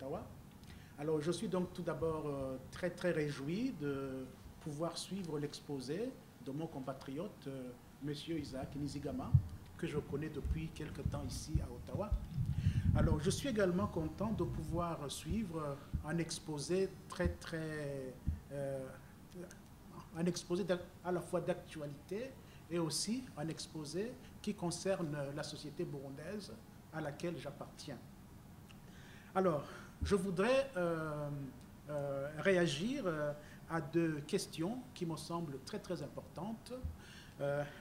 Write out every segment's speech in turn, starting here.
Ottawa. Alors, je suis donc tout d'abord très, très réjoui de pouvoir suivre l'exposé de mon compatriote, M. Isaac Nizigama, que je connais depuis quelque temps ici à Ottawa. Alors, je suis également content de pouvoir suivre un exposé un exposé à la fois d'actualité et aussi un exposé qui concerne la société burundaise à laquelle j'appartiens. Alors, je voudrais réagir à deux questions qui me semblent très très importantes.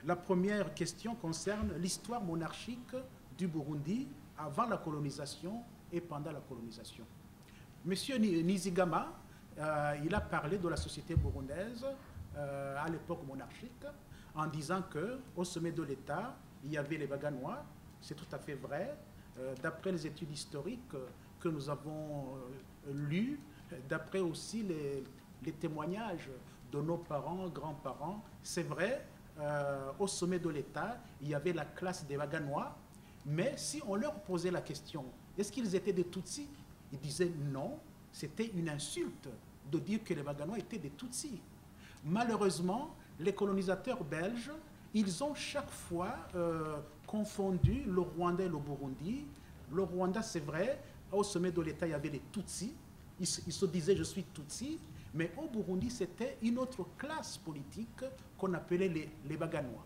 La première question concerne l'histoire monarchique du Burundi avant la colonisation et pendant la colonisation. Monsieur Nizigama, il a parlé de la société burundaise à l'époque monarchique en disant qu'au sommet de l'État, il y avait les Baganois. C'est tout à fait vrai. D'après les études historiques que nous avons lues, d'après aussi les témoignages de nos parents, grands-parents, c'est vrai, au sommet de l'État, il y avait la classe des Baganois, mais si on leur posait la question, est-ce qu'ils étaient des Tutsis? Ils disaient non, c'était une insulte de dire que les Baganois étaient des Tutsis. Malheureusement, les colonisateurs belges, ils ont chaque fois confondu le Rwanda et le Burundi. Le Rwanda, c'est vrai, au sommet de l'État, il y avait les Tutsis. Ils se disaient « je suis Tutsi », mais au Burundi, c'était une autre classe politique qu'on appelait les Baganois.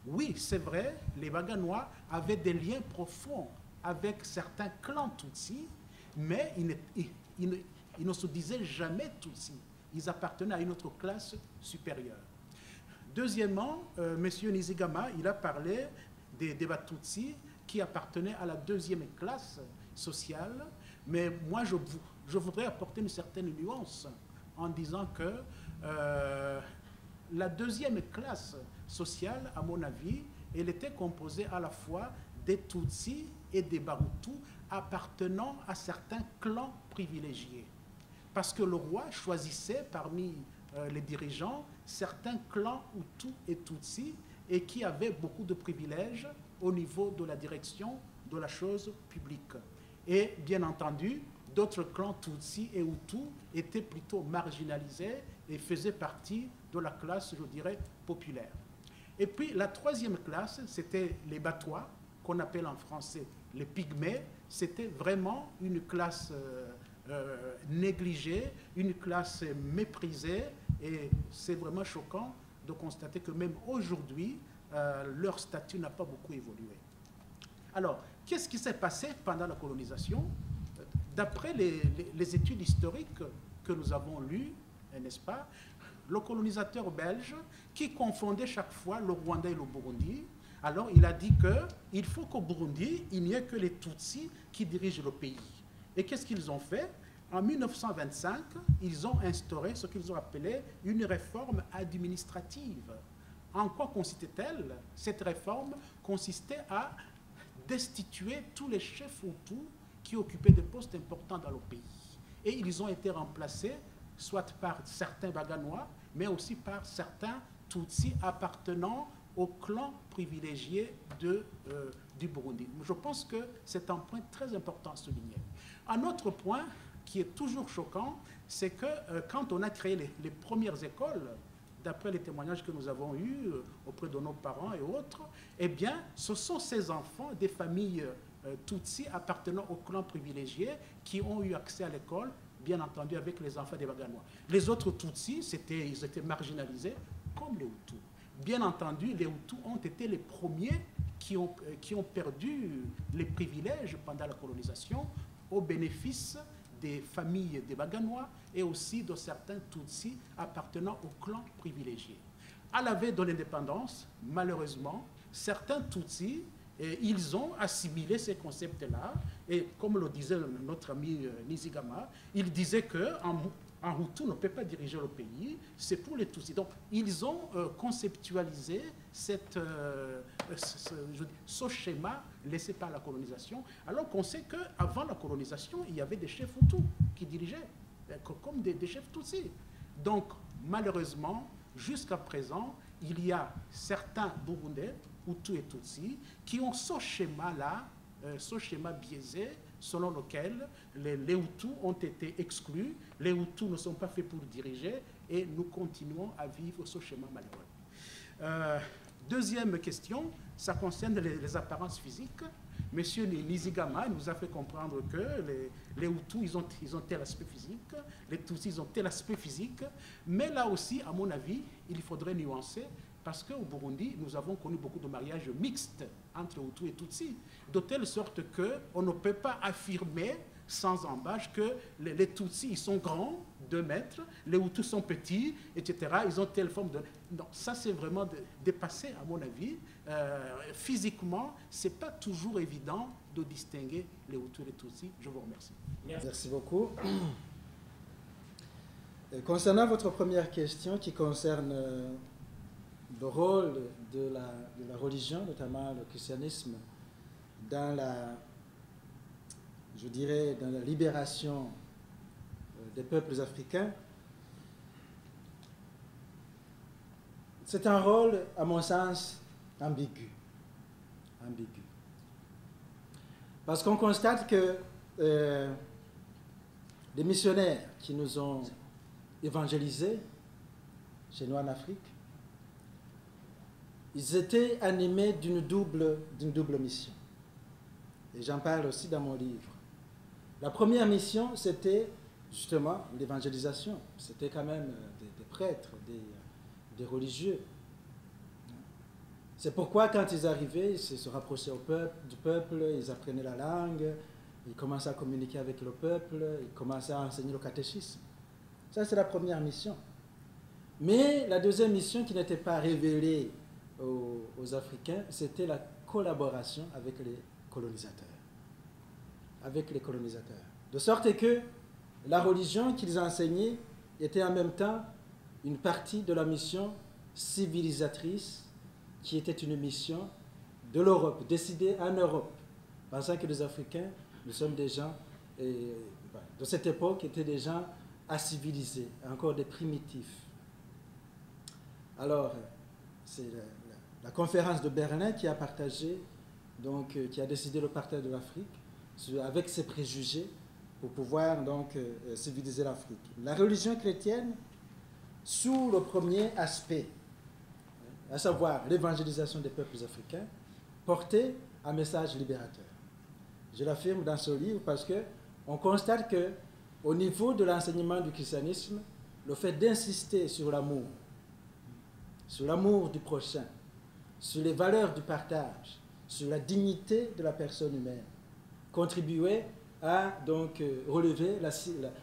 Oui, c'est vrai, les Baganois avaient des liens profonds avec certains clans Tutsis, mais ils ne se disaient jamais Tutsis. Ils appartenaient à une autre classe supérieure. Deuxièmement, M. Nizigama, il a parlé des Batutsi qui appartenaient à la deuxième classe sociale, mais moi je voudrais apporter une certaine nuance en disant que la deuxième classe sociale, à mon avis, elle était composée à la fois des Tutsis et des Bahutus appartenant à certains clans privilégiés. Parce que le roi choisissait parmi les dirigeants certains clans Hutus et Tutsis et qui avaient beaucoup de privilèges au niveau de la direction de la chose publique. Et bien entendu, d'autres clans Tutsis et Hutus étaient plutôt marginalisés et faisaient partie de la classe, je dirais, populaire. Et puis la troisième classe, c'était les Batois, qu'on appelle en français les Pygmées. C'était vraiment une classe négligée, une classe méprisée, et c'est vraiment choquant de constater que même aujourd'hui, leur statut n'a pas beaucoup évolué. Alors, qu'est-ce qui s'est passé pendant la colonisation? D'après les études historiques que nous avons lues, n'est-ce pas, le colonisateur belge, qui confondait chaque fois le Rwanda et le Burundi, alors il a dit qu'il faut qu'au Burundi, il n'y ait que les Tutsis qui dirigent le pays. Et qu'est-ce qu'ils ont fait? En 1925, ils ont instauré ce qu'ils ont appelé une réforme administrative. En quoi consistait-elle? Cette réforme consistait à destituer tous les chefs Hutus qui occupaient des postes importants dans le pays. Et ils ont été remplacés soit par certains Baganois, mais aussi par certains Tutsis appartenant au clan privilégié du Burundi. Je pense que c'est un point très important à souligner. Un autre point qui est toujours choquant, c'est que quand on a créé les premières écoles, d'après les témoignages que nous avons eus auprès de nos parents et autres, eh bien, ce sont ces enfants des familles Tutsis appartenant au clan privilégié qui ont eu accès à l'école, bien entendu avec les enfants des Baganois. Les autres Tutsis, ils étaient marginalisés comme les Hutus. Bien entendu, les Hutus ont été les premiers qui ont perdu les privilèges pendant la colonisation au bénéfice des familles des Baganois et aussi de certains Tutsis appartenant au clan privilégié. À la veille de l'indépendance, malheureusement, certains Tutsis, ils ont assimilé ces concepts-là et comme le disait notre ami Nizigama, il disait qu'un Hutu ne peut pas diriger le pays, c'est pour les Tutsis. Donc, ils ont conceptualisé ce schéma laissé par la colonisation, alors qu'on sait qu'avant la colonisation, il y avait des chefs Hutus qui dirigeaient, comme des chefs Tutsis. Donc, malheureusement, jusqu'à présent, il y a certains Burundais, Hutus et Tutsis, qui ont ce schéma-là, ce schéma biaisé selon lequel les Hutus ont été exclus, les Hutus ne sont pas faits pour diriger et nous continuons à vivre ce schéma malheureux. Deuxième question, ça concerne les apparences physiques. Monsieur Nizigama nous a fait comprendre que les Hutus, ils ont tel aspect physique, les Tutsis, ils ont tel aspect physique, mais là aussi, à mon avis, il faudrait nuancer, parce qu'au Burundi, nous avons connu beaucoup de mariages mixtes entre Hutus et Tutsis, de telle sorte qu'on ne peut pas affirmer sans embâche que les Tutsis, ils sont grands, 2 mètres, les Hutus sont petits, etc. Ils ont telle forme de... Non, ça c'est vraiment dépassé, à mon avis. Physiquement, ce n'est pas toujours évident de distinguer les Hutus et les Tutsis. Je vous remercie. Merci beaucoup. Concernant votre première question qui concerne le rôle de la religion, notamment le christianisme, dans je dirais, dans la libération des peuples africains, c'est un rôle, à mon sens, ambigu. Parce qu'on constate que les missionnaires qui nous ont évangélisés chez nous en Afrique, ils étaient animés d'une double mission. Et j'en parle aussi dans mon livre. La première mission, c'était justement l'évangélisation. C'était quand même des prêtres, des religieux. C'est pourquoi quand ils arrivaient, ils se rapprochaient du peuple, ils apprenaient la langue, ils commençaient à communiquer avec le peuple, ils commençaient à enseigner le catéchisme. Ça, c'est la première mission. Mais la deuxième mission qui n'était pas révélée aux Africains, c'était la collaboration avec les colonisateurs. De sorte que la religion qu'ils enseignaient était en même temps une partie de la mission civilisatrice qui était une mission de l'Europe, décidée en Europe, pensant que les Africains, nous sommes des gens, de cette époque, étaient des gens acivilisés, encore des primitifs. Alors, c'est la conférence de Berlin qui a partagé, donc qui a décidé le partage de l'Afrique avec ses préjugés pour pouvoir donc civiliser l'Afrique. La religion chrétienne, sous le premier aspect, à savoir l'évangélisation des peuples africains, portait un message libérateur. Je l'affirme dans ce livre parce qu'on constate qu'au niveau de l'enseignement du christianisme, le fait d'insister sur l'amour du prochain, sur les valeurs du partage, sur la dignité de la personne humaine, contribuait à donc relever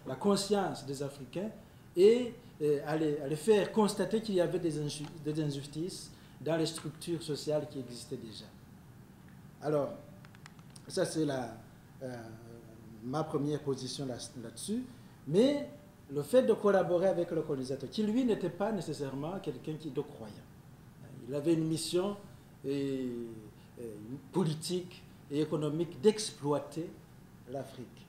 la conscience des Africains et à les faire constater qu'il y avait des injustices dans les structures sociales qui existaient déjà. Alors, ça c'est ma première position là-dessus, mais le fait de collaborer avec le colonisateur, qui lui n'était pas nécessairement quelqu'un de croyant. Il avait une mission politique et économique d'exploiter l'Afrique.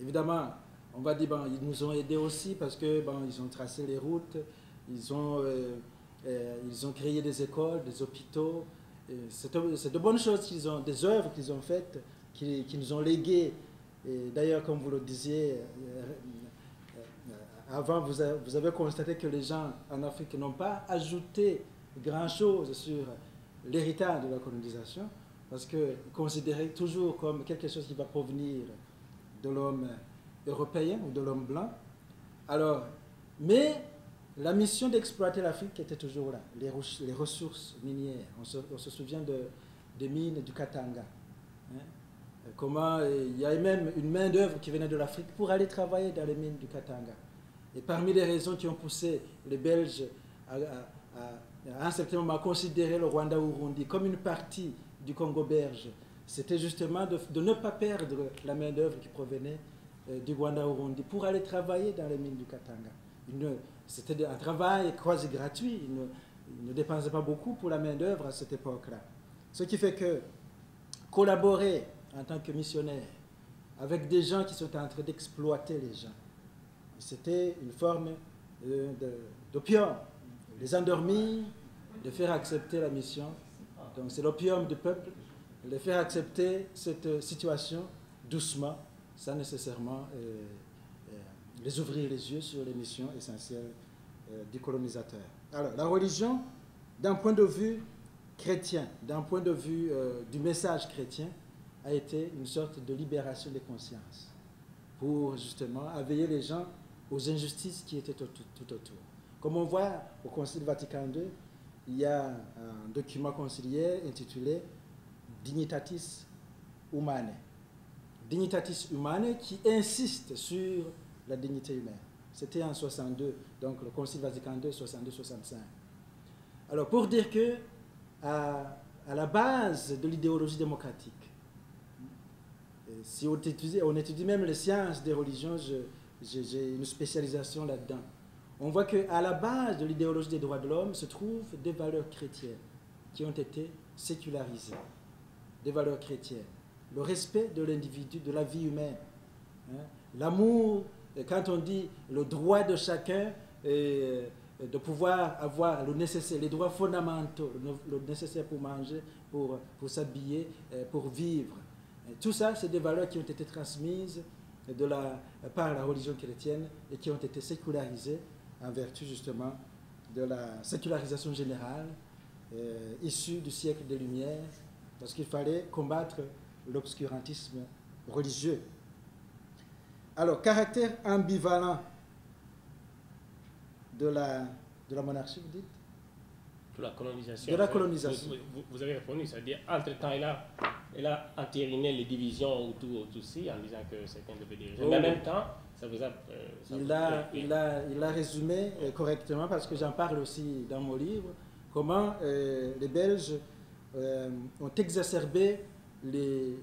Évidemment, on va dire, ils nous ont aidés aussi parce que ils ont tracé les routes, ils ont créé des écoles, des hôpitaux. C'est de bonnes choses qu'ils ont, des œuvres qu'ils ont faites, qui nous ont léguées. D'ailleurs, comme vous le disiez, avant, vous avez constaté que les gens en Afrique n'ont pas ajouté grand-chose sur l'héritage de la colonisation, parce qu'ils considéraient toujours comme quelque chose qui va provenir de l'homme européen ou de l'homme blanc. Alors, mais la mission d'exploiter l'Afrique était toujours là, les ressources minières. On se souvient des mines du Katanga. Comment il y a même une main-d'œuvre qui venait de l'Afrique pour aller travailler dans les mines du Katanga. Et parmi les raisons qui ont poussé les Belges à un certain moment à considérer le Rwanda-Urundi comme une partie du Congo belge, c'était justement de ne pas perdre la main-d'œuvre qui provenait du Rwanda-Urundi pour aller travailler dans les mines du Katanga. C'était un travail quasi gratuit, ils ne dépensaient pas beaucoup pour la main-d'œuvre à cette époque-là. Ce qui fait que collaborer en tant que missionnaire avec des gens qui sont en train d'exploiter les gens, c'était une forme d'opium, les endormir, de faire accepter la mission. Donc c'est l'opium du peuple, de faire accepter cette situation doucement, sans nécessairement les ouvrir les yeux sur les missions essentielles du colonisateur. Alors, la religion, d'un point de vue chrétien, d'un point de vue du message chrétien, a été une sorte de libération des consciences pour justement éveiller les gens aux injustices qui étaient tout autour. Comme on voit au Concile Vatican II, il y a un document conciliaire intitulé Dignitatis Humanae. Dignitatis Humanae qui insiste sur la dignité humaine. C'était en 62, donc le Concile Vatican II, 62-65. Alors, pour dire que à la base de l'idéologie démocratique, si on étudie même les sciences des religions, j'ai une spécialisation là-dedans. On voit qu'à la base de l'idéologie des droits de l'homme se trouvent des valeurs chrétiennes qui ont été sécularisées. Des valeurs chrétiennes. Le respect de l'individu, de la vie humaine. L'amour, quand on dit le droit de chacun de pouvoir avoir le nécessaire, les droits fondamentaux, le nécessaire pour manger, pour s'habiller, pour vivre. Tout ça, c'est des valeurs qui ont été transmises par la religion chrétienne et qui ont été sécularisées en vertu justement de la sécularisation générale issue du siècle des Lumières, parce qu'il fallait combattre l'obscurantisme religieux. Alors, caractère ambivalent de la monarchie, vous dites? De la colonisation. De la colonisation. Vous avez répondu, c'est-à-dire, entre-temps, elle a entériné les divisions autour aussi, en disant que certains devaient diriger. Mais en même temps, ça vous a... il a résumé correctement, parce que j'en parle aussi dans mon livre, comment les Belges ont exacerbé les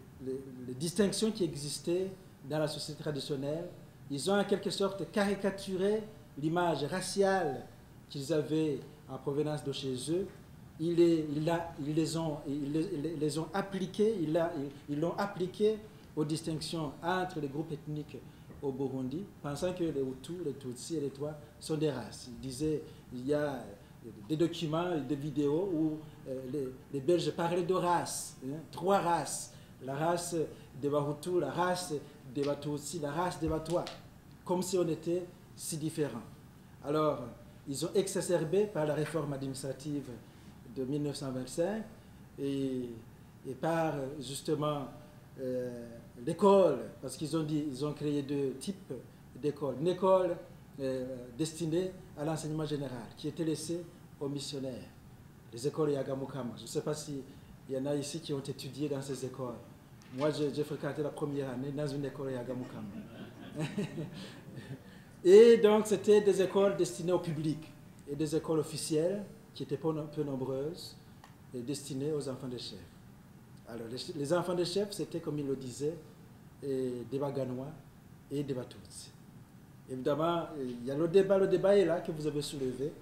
distinctions qui existaient dans la société traditionnelle. Ils ont en quelque sorte caricaturé l'image raciale qu'ils avaient en provenance de chez eux. Ils les ont appliqués, ils l'ont appliqué aux distinctions entre les groupes ethniques au Burundi, pensant que les Hutus, les Tutsis et les Twa sont des races. Ils disaient, il y a des documents, des vidéos où les Belges parlaient de races, 3 races, la race des Hutus, la race des Tutsis, la race des Twa, comme si on était si différents. Alors, ils ont exacerbé par la réforme administrative de 1925 et par justement l'école, parce qu'ils ont créé 2 types d'écoles. Une école destinée à l'enseignement général qui était laissée aux missionnaires, les écoles Yagamukama. Je ne sais pas s'il y en a ici qui ont étudié dans ces écoles. Moi, j'ai fréquenté la première année dans une école Yagamukama. Et donc, c'était des écoles destinées au public et des écoles officielles qui étaient peu nombreuses et destinées aux enfants des chefs. Alors, les enfants des chefs, c'était, comme il le disait, des Baganois et des Batutsi. Évidemment, il y a le débat est là que vous avez soulevé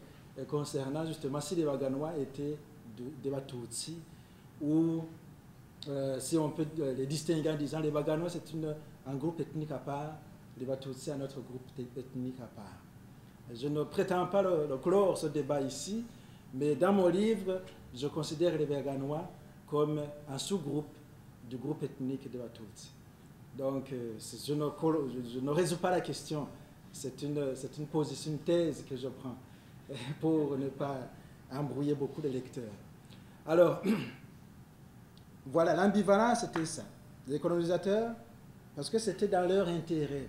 concernant justement si les Baganois étaient des Batutsi ou si on peut les distinguer en disant les Baganois, c'est un groupe ethnique à part, les Batutsi, un autre groupe ethnique à part. Je ne prétends pas le clore ce débat ici, mais dans mon livre, je considère les Baganois comme un sous-groupe du groupe ethnique des Batutsi. Donc, je ne résous pas la question. C'est une position, une thèse que je prends pour ne pas embrouiller beaucoup de lecteurs. Alors, voilà, l'ambivalence, c'était ça. Les colonisateurs, parce que c'était dans leur intérêt.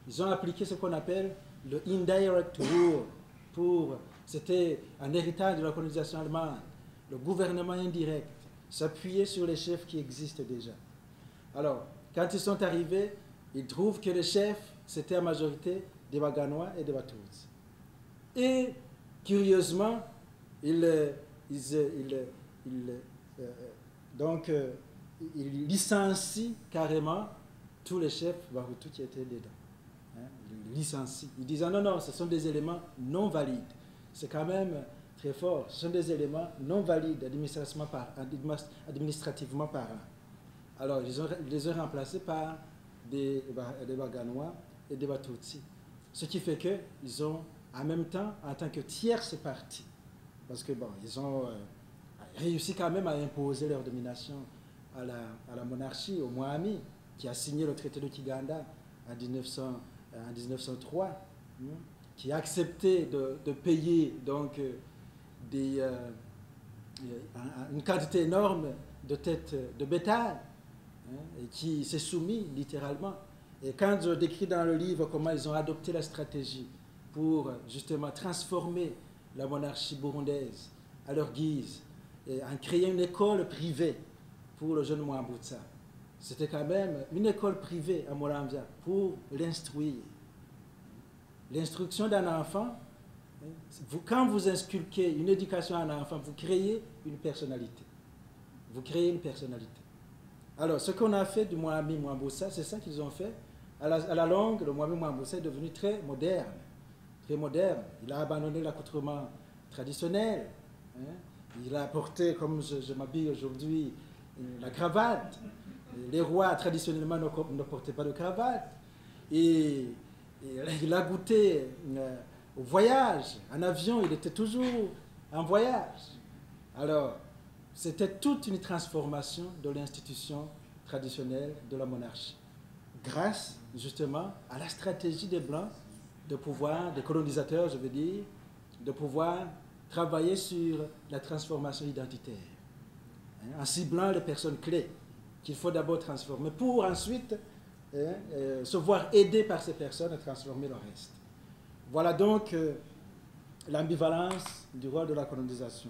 Ils ont appliqué ce qu'on appelle le indirect rule. C'était un héritage de la colonisation allemande. Le gouvernement indirect s'appuyait sur les chefs qui existent déjà. Alors, quand ils sont arrivés, ils trouvent que les chefs, c'était en majorité des Baganois et des Batutsi. Et, curieusement, ils licencient carrément tous les chefs Bahutus qui étaient dedans. Ils licencient. Ils disent, non, ce sont des éléments non valides. C'est quand même très fort. Ce sont des éléments non valides administrativement parlant. Alors, ils les ont remplacés par des Baganois et des Batutsi. Ce qui fait qu'ils ont, en même temps, en tant que tierce partie, parce que, ils ont réussi quand même à imposer leur domination à la monarchie, aux Mohamis, qui a signé le traité de Kiganda en 1903, qui a accepté de payer donc, une quantité énorme de têtes de bétail, et qui s'est soumis littéralement. Et quand je décris dans le livre comment ils ont adopté la stratégie pour justement transformer la monarchie burundaise à leur guise, et en créant une école privée pour le jeune Mwambutsa, c'était quand même une école privée à Muramvya pour l'instruire. L'instruction d'un enfant, quand vous inculquez une éducation à un enfant, vous créez une personnalité. Vous créez une personnalité. Alors, ce qu'on a fait du Mwami Mwambutsa, c'est ça qu'ils ont fait. À la longue, le Mwami Mwambutsa est devenu très moderne. Très moderne. Il a abandonné l'accoutrement traditionnel. Il a porté, comme je m'habille aujourd'hui, la cravate. Les rois, traditionnellement, ne portaient pas de cravate. Et il a goûté au voyage. En avion, il était toujours en voyage. Alors, c'était toute une transformation de l'institution traditionnelle de la monarchie, grâce justement à la stratégie des Blancs de pouvoir, des colonisateurs je veux dire, de pouvoir travailler sur la transformation identitaire, en ciblant les personnes clés qu'il faut d'abord transformer pour ensuite se voir aidé par ces personnes à transformer le reste. Voilà donc l'ambivalence du rôle de la colonisation.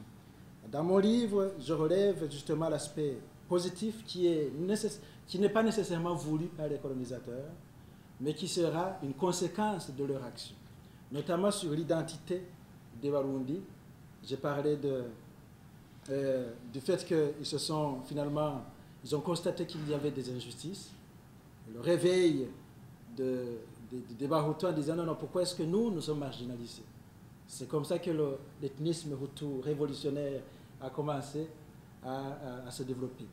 Dans mon livre, je relève justement l'aspect positif qui n'est pas nécessairement voulu par les colonisateurs, mais qui sera une conséquence de leur action, notamment sur l'identité des Warundi. J'ai parlé du fait qu'ils ils ont constaté qu'il y avait des injustices, le réveil des Bahutus en disant non, pourquoi est-ce que nous sommes marginalisés? C'est comme ça que l'ethnisme Hutu révolutionnaire a commencé à se développer.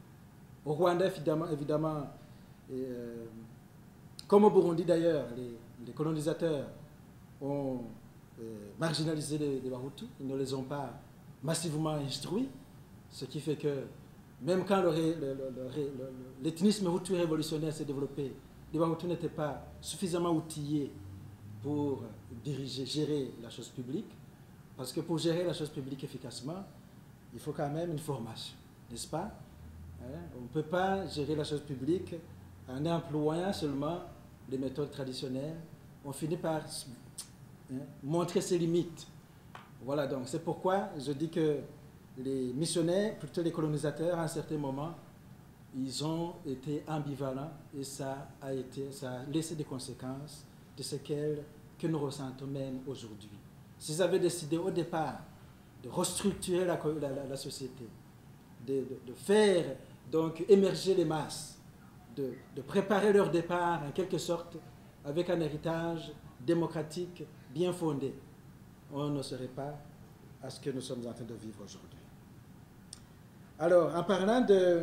Au Rwanda, évidemment comme au Burundi d'ailleurs, les colonisateurs ont marginalisé les Bahutus, ils ne les ont pas massivement instruits, ce qui fait que même quand l'ethnisme Hutu révolutionnaire s'est développé, les Bahutus n'étaient pas suffisamment outillés pour gérer la chose publique, parce que pour gérer la chose publique efficacement, il faut quand même une formation, n'est-ce pas? On ne peut pas gérer la chose publique en employant seulement les méthodes traditionnelles. On finit par montrer ses limites. Voilà, donc c'est pourquoi je dis que les missionnaires, plutôt les colonisateurs, à un certain moment, ils ont été ambivalents et ça a laissé des conséquences, des séquelles que nous ressentons même aujourd'hui. S'ils avaient décidé au départ de restructurer la société, de faire donc émerger les masses, de préparer leur départ en quelque sorte avec un héritage démocratique bien fondé, on ne serait pas à ce que nous sommes en train de vivre aujourd'hui. Alors, en parlant des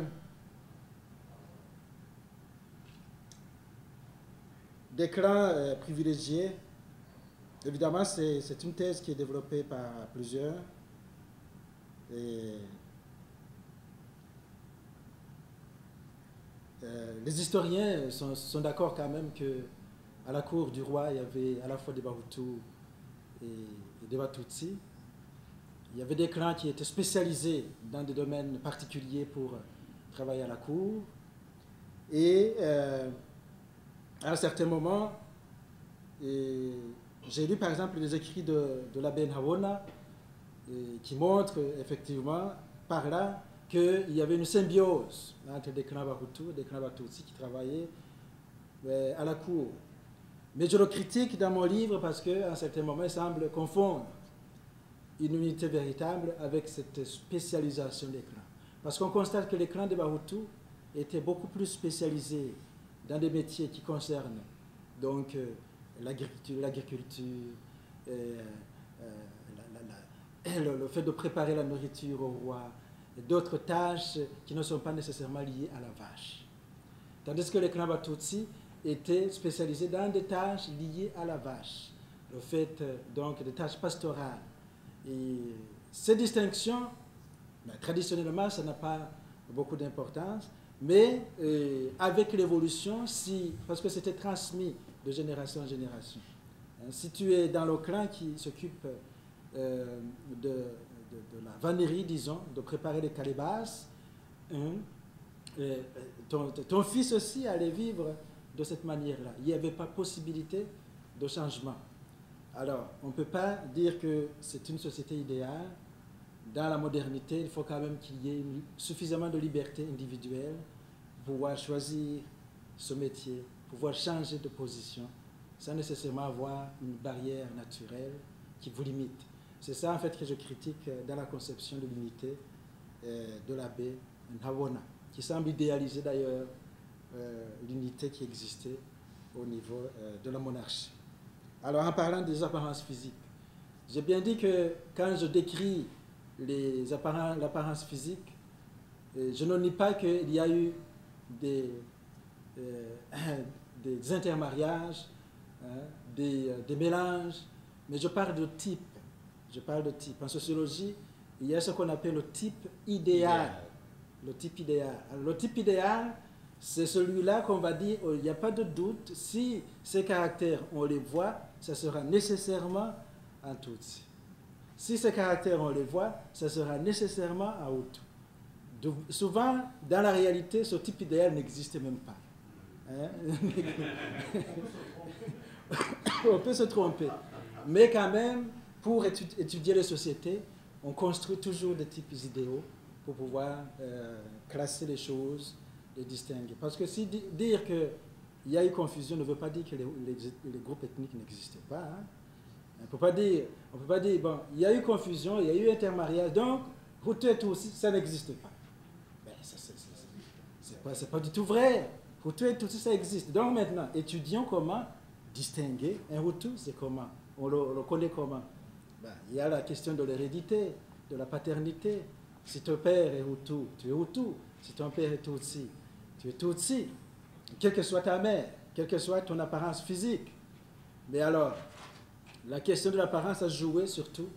clans privilégiés, évidemment, c'est une thèse qui est développée par plusieurs. Et les historiens sont d'accord quand même qu'à la cour du roi, il y avait à la fois des Bahutus et des Batutsi. Il y avait des clans qui étaient spécialisés dans des domaines particuliers pour travailler à la cour. Et à un certain moment, j'ai lu par exemple les écrits de l'abbé Nhawona qui montrent effectivement par là qu'il y avait une symbiose entre des clans Bahutus et des clans Batutsi qui travaillaient à la cour. Mais je le critique dans mon livre parce qu'à un certain moment, il semble confondre une unité véritable avec cette spécialisation des clans. Parce qu'on constate que les clans des Bahutus étaient beaucoup plus spécialisés dans des métiers qui concernent donc l'agriculture, le fait de préparer la nourriture au roi, et d'autres tâches qui ne sont pas nécessairement liées à la vache. Tandis que les clans Batutsi étaient spécialisés dans des tâches liées à la vache, le fait donc des tâches pastorales. Et ces distinctions, traditionnellement, ça n'a pas beaucoup d'importance, Mais avec l'évolution, parce que c'était transmis de génération en génération. Si tu es dans le clan qui s'occupe de la vannerie, disons, de préparer les calebasses, ton fils aussi allait vivre de cette manière-là. Il n'y avait pas possibilité de changement. Alors, on ne peut pas dire que c'est une société idéale. Dans la modernité, il faut quand même qu'il y ait suffisamment de liberté individuelle pour pouvoir choisir ce métier, pouvoir changer de position, sans nécessairement avoir une barrière naturelle qui vous limite. C'est ça, en fait, que je critique dans la conception de l'unité de l'abbé Nhawona, qui semble idéaliser d'ailleurs l'unité qui existait au niveau de la monarchie. Alors, en parlant des apparences physiques, j'ai bien dit que quand je décris l'apparence physique, je ne nie pas qu'il y a eu des intermariages, des mélanges, mais je parle de type. Je parle de type. En sociologie, il y a ce qu'on appelle le type idéal. Le type idéal. Alors, le type idéal, c'est celui-là qu'on va dire, il n'y a pas de doute, si ces caractères, on les voit, ça sera nécessairement un Tutsi. Si ces caractères, on les voit, ça sera nécessairement un Hutu. Souvent, dans la réalité, ce type idéal n'existe même pas. Hein? On peut se tromper. Mais quand même, pour étudier les sociétés, on construit toujours des types idéaux pour pouvoir classer les choses, les distinguer. Parce que si dire qu'il y a eu confusion ne veut pas dire que les groupes ethniques n'existaient pas. Hein? On ne peut pas dire, bon, il y a eu confusion, il y a eu intermariage, donc Hutu et Tutsi, ça n'existe pas. Ben, c'est pas du tout vrai. Hutu et Tutsi, ça existe. Donc maintenant, étudions comment distinguer un Hutu, c'est comment. On le connaît comment. Ben, il y a la question de l'hérédité, de la paternité. Si ton père est Hutu, tu es Hutu. Si ton père est Tutsi, tu es Tutsi. Quelle que soit ta mère, quelle que soit ton apparence physique. Mais alors, la question de l'apparence a joué surtout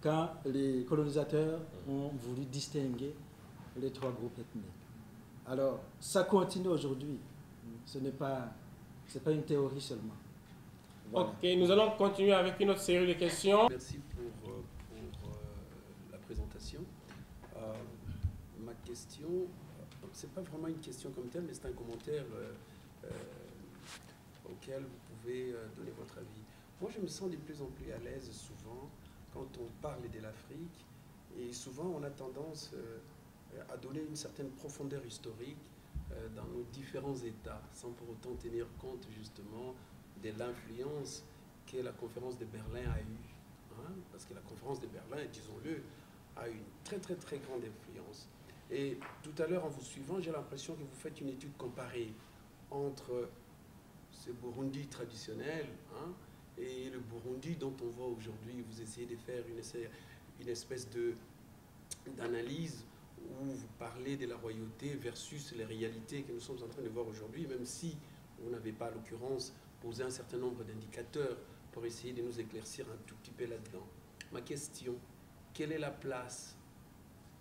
quand les colonisateurs ont voulu distinguer les trois groupes ethniques. Alors, ça continue aujourd'hui. Ce n'est pas une théorie seulement. Voilà. Ok, nous allons continuer avec une autre série de questions. Merci pour la présentation. Ma question, ce n'est pas vraiment une question comme telle, mais c'est un commentaire auquel vous pouvez donner votre avis. Moi, je me sens de plus en plus à l'aise souvent quand on parle de l'Afrique, et souvent on a tendance à donner une certaine profondeur historique dans nos différents États, sans pour autant tenir compte justement de l'influence que la conférence de Berlin a eue. Hein, parce que la conférence de Berlin, disons-le, a une très très très grande influence. Et tout à l'heure, en vous suivant, j'ai l'impression que vous faites une étude comparée entre ce Burundi traditionnel, hein, et le Burundi dont on voit aujourd'hui. Vous essayez de faire une espèce d'analyse où vous parlez de la royauté versus les réalités que nous sommes en train de voir aujourd'hui, même si vous n'avez pas, à l'occurrence, posé un certain nombre d'indicateurs pour essayer de nous éclaircir un tout petit peu là-dedans. Ma question, quelle est la place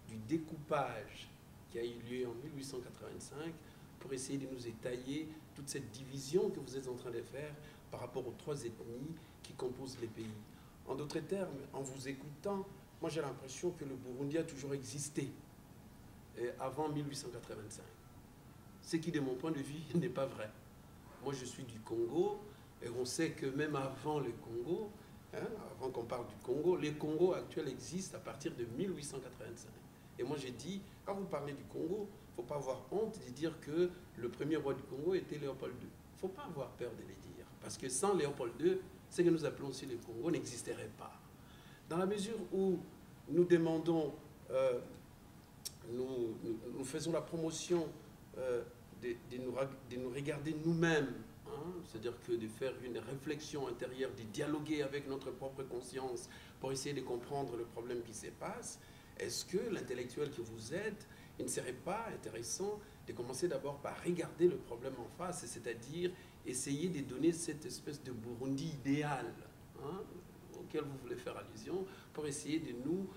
du découpage qui a eu lieu en 1885 pour essayer de nous étayer toute cette division que vous êtes en train de faire par rapport aux trois ethnies qui composent les pays? En d'autres termes, en vous écoutant, moi j'ai l'impression que le Burundi a toujours existé avant 1885. Ce qui, de mon point de vue, n'est pas vrai. Moi je suis du Congo, et on sait que même avant le Congo, hein, avant qu'on parle du Congo, les Congos actuels existent à partir de 1885. Et moi j'ai dit, quand vous parlez du Congo, il ne faut pas avoir honte de dire que le premier roi du Congo était Léopold II. Il ne faut pas avoir peur de les dire. Parce que sans Léopold II, ce que nous appelons aussi le Congo n'existerait pas. Dans la mesure où nous demandons, nous faisons la promotion de nous regarder nous-mêmes, hein, c'est-à-dire que de faire une réflexion intérieure, de dialoguer avec notre propre conscience pour essayer de comprendre le problème qui se passe, est-ce que l'intellectuel que vous êtes, il ne serait pas intéressant de commencer d'abord par regarder le problème en face, c'est-à-dire essayer de donner cette espèce de Burundi idéal, hein, auquel vous voulez faire allusion, pour essayer de nous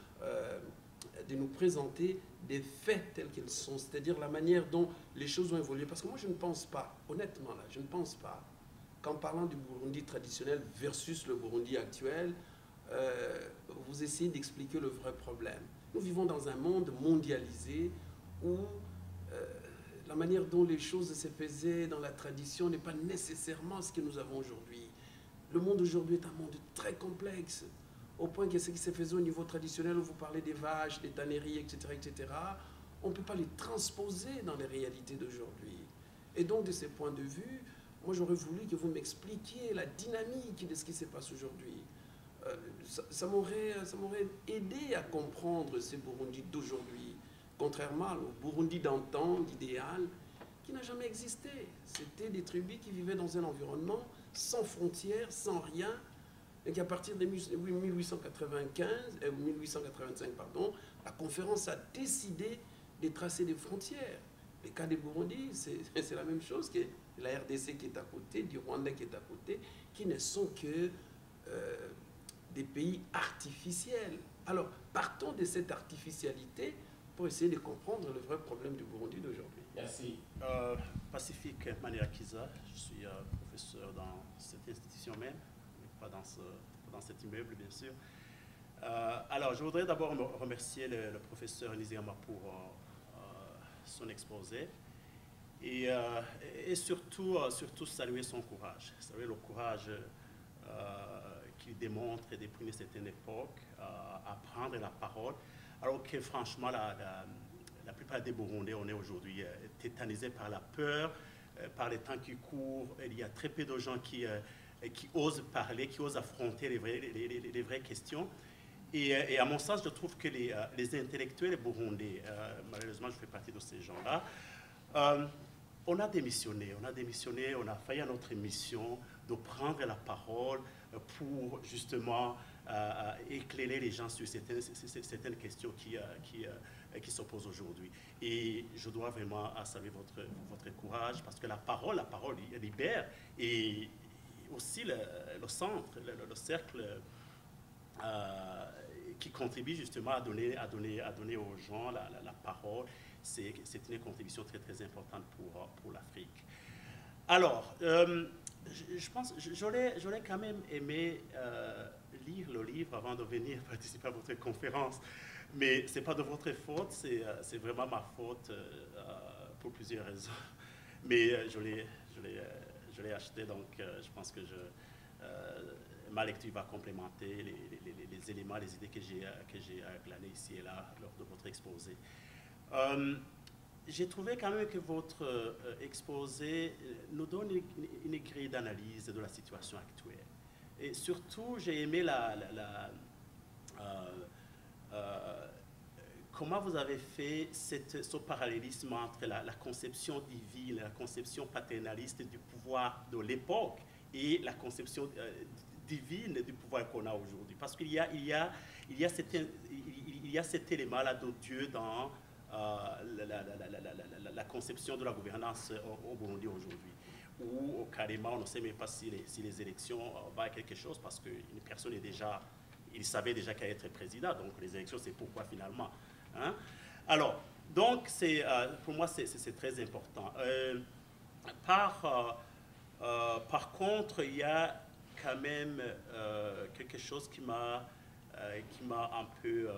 de nous présenter des faits tels qu'ils sont, c'est-à-dire la manière dont les choses ont évolué. Parce que moi, je ne pense pas, honnêtement, là, je ne pense pas qu'en parlant du Burundi traditionnel versus le Burundi actuel, vous essayez d'expliquer le vrai problème. Nous vivons dans un monde mondialisé où la manière dont les choses se faisaient dans la tradition n'est pas nécessairement ce que nous avons aujourd'hui. Le monde aujourd'hui est un monde très complexe, au point que ce qui se faisait au niveau traditionnel, où vous parlez des vaches, des tanneries, etc., on ne peut pas les transposer dans les réalités d'aujourd'hui. Et donc, de ce point de vue, moi, j'aurais voulu que vous m'expliquiez la dynamique de ce qui se passe aujourd'hui. Ça m'aurait aidé à comprendre ce Burundi d'aujourd'hui, contrairement au Burundi d'antan, d'idéal, qui n'a jamais existé. C'était des tribus qui vivaient dans un environnement sans frontières, sans rien, et qu'à partir de 1885, la conférence a décidé de tracer des frontières. Le cas du Burundi, c'est la même chose que la RDC qui est à côté, du Rwanda qui est à côté, qui ne sont que des pays artificiels. Alors, partons de cette artificialité pour essayer de comprendre le vrai problème du Burundi d'aujourd'hui. Merci. Pacifique Maniakiza, je suis professeur dans cette institution même, mais pas dans cet immeuble, bien sûr. Alors, je voudrais d'abord remercier le professeur Nizigama pour son exposé et surtout saluer son courage, saluer le courage qu'il démontre depuis une certaine époque à prendre la parole, alors que franchement, la plupart des Burundais, on est aujourd'hui tétanisés par la peur, par les temps qui courent. Il y a très peu de gens qui osent parler, qui osent affronter les vraies questions. Et à mon sens, je trouve que les intellectuels burundais, malheureusement, je fais partie de ces gens-là, on a démissionné, on a failli à notre mission de prendre la parole pour justement éclairer les gens sur certaines questions qui s'opposent aujourd'hui. Et je dois vraiment saluer votre courage, parce que la parole libère, et aussi le centre, le cercle qui contribue justement à donner aux gens la parole. C'est une contribution très, très importante pour l'Afrique. Alors, je pense, j'aurais quand même aimé lire le livre avant de venir participer à votre conférence, mais ce n'est pas de votre faute, c'est vraiment ma faute pour plusieurs raisons. Mais je l'ai acheté, donc je pense que ma lecture va complémenter les éléments, les idées que j'ai glanées ici et là lors de votre exposé. J'ai trouvé quand même que votre exposé nous donne une grille d'analyse de la situation actuelle. Et surtout, j'ai aimé comment vous avez fait ce parallélisme entre la conception divine, la conception paternaliste du pouvoir de l'époque et la conception divine du pouvoir qu'on a aujourd'hui. Parce qu'il y a cet élément-là de Dieu dans la conception de la gouvernance au Burundi aujourd'hui, où carrément on ne sait même pas si les élections vont à quelque chose, parce qu'une personne il savait déjà qu'elle allait être président, donc les élections c'est pourquoi finalement. Hein? Alors, donc pour moi c'est très important. Par contre, il y a quand même quelque chose qui m'a un peu...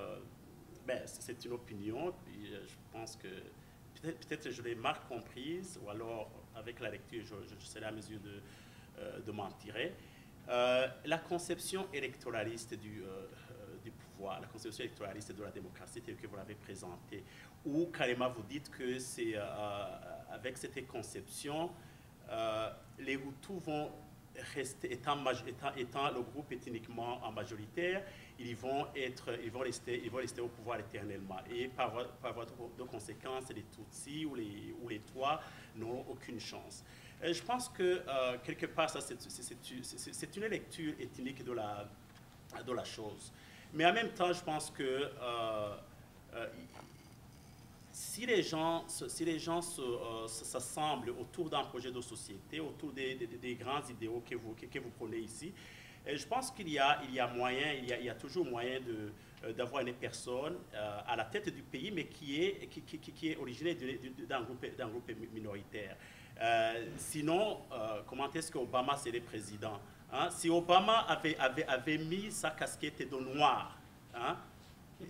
c'est une opinion, puis je pense que peut-être je l'ai mal comprise, ou alors avec la lecture je serai à mesure de m'en tirer. La conception électoraliste du pouvoir, la conception électoraliste de la démocratie telle que vous l'avez présentée, où carrément vous dites que c'est avec cette conception, les Hutus vont rester, étant le groupe ethniquement majoritaire, ils vont rester au pouvoir éternellement. Et par voie de conséquence, les Tutsis ou les Twa n'ont aucune chance. Et je pense que quelque part, c'est une lecture ethnique de la chose. Mais en même temps, je pense que si les gens s'assemblent autour d'un projet de société, autour des grands idéaux que vous prenez ici, je pense qu'il y a moyen, il y a toujours moyen d'avoir une personne à la tête du pays, mais qui est originaire d'un groupe minoritaire. Sinon, comment est-ce qu'Obama serait président, hein? Si Obama avait mis sa casquette de noir, hein,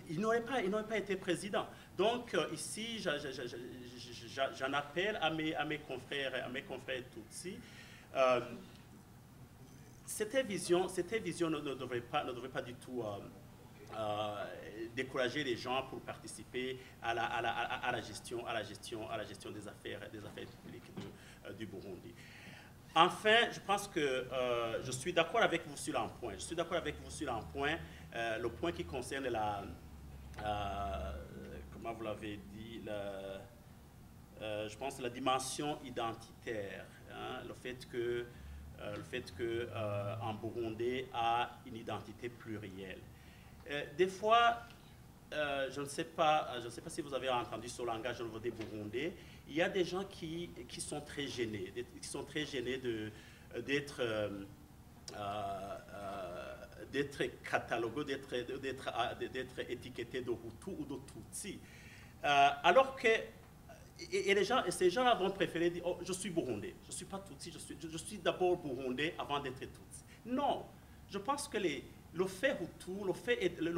il n'aurait pas été président. Donc ici, j'en appelle à mes confrères Tutsis. Cette vision ne devrait pas du tout décourager les gens pour participer à la gestion des affaires publiques du Burundi. Enfin, je pense que je suis d'accord avec vous sur un point. Le point qui concerne comment vous l'avez dit, je pense la dimension identitaire, hein, le fait que un Burundais a une identité plurielle. Des fois, je ne sais pas si vous avez entendu ce langage au niveau des Burundais, il y a des gens qui sont très gênés, d'être catalogués, d'être étiquetés de Hutu ou de Tutsi. Alors que ces gens-là vont préférer dire, oh, je suis Burundais, je ne suis pas Tutsi, je suis d'abord Burundais avant d'être Tutsi. Non, je pense que le fait Hutu, le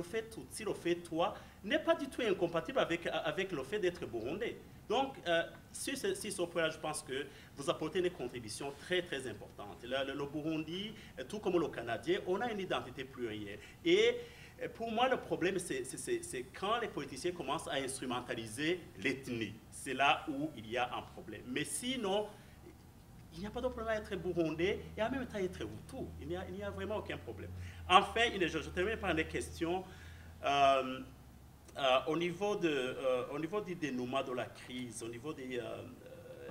fait Tutsi, le fait toi, n'est pas du tout incompatible avec le fait d'être Burundais. Donc, sur ce point-là, je pense que vous apportez une contribution très, très importante. Le Burundi, tout comme le Canadien, on a une identité plurielle. Et pour moi, le problème, c'est quand les politiciens commencent à instrumentaliser l'ethnie. C'est là où il y a un problème. Mais sinon, il n'y a pas de problème à être burundais et en même temps être Hutu. Il n'y a vraiment aucun problème. Enfin, je termine par une question. Au niveau du dénouement de la crise, au niveau des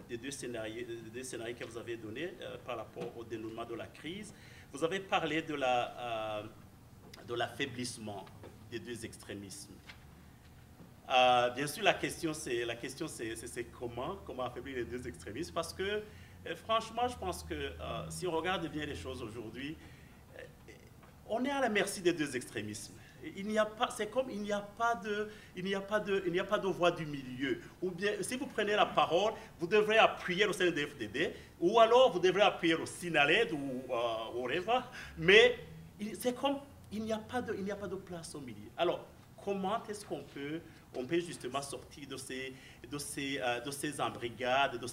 deux scénarios que vous avez donnés par rapport au dénouement de la crise, vous avez parlé de l'affaiblissement des deux extrémismes. Bien sûr, la question c'est comment affaiblir les deux extrémismes, parce que franchement, je pense que si on regarde bien les choses aujourd'hui, on est à la merci des deux extrémismes. Il n'y a pas de voie du milieu. Ou bien, si vous prenez la parole, vous devrez appuyer au sein de FDD, ou alors vous devrez appuyer au Sinaled ou au REVA, mais c'est comme il n'y a pas de place au milieu. Alors, comment est-ce qu'on peut justement sortir de ces embrigades, de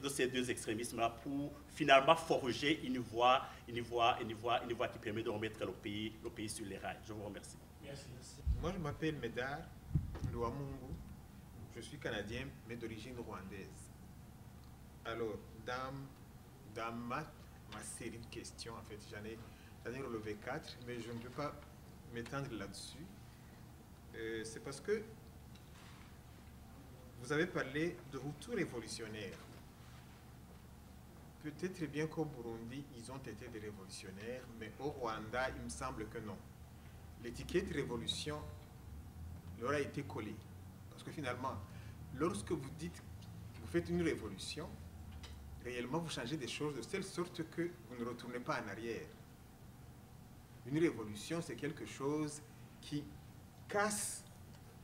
ces deux extrémismes-là pour finalement forger une voie qui permet de remettre le pays sur les rails. Je vous remercie. Merci. Moi, je m'appelle Médard Louamungu. Je suis canadien, mais d'origine rwandaise. Alors, dans ma série de questions, en fait, j'en ai relevé 4, mais je ne peux pas m'étendre là-dessus. C'est parce que vous avez parlé de Hutu révolutionnaires. Peut-être bien qu'au Burundi, ils ont été des révolutionnaires, mais au Rwanda, il me semble que non. L'étiquette révolution leur a été collée. Parce que finalement, lorsque vous dites que vous faites une révolution, réellement vous changez des choses de telle sorte que vous ne retournez pas en arrière. Une révolution, c'est quelque chose qui casse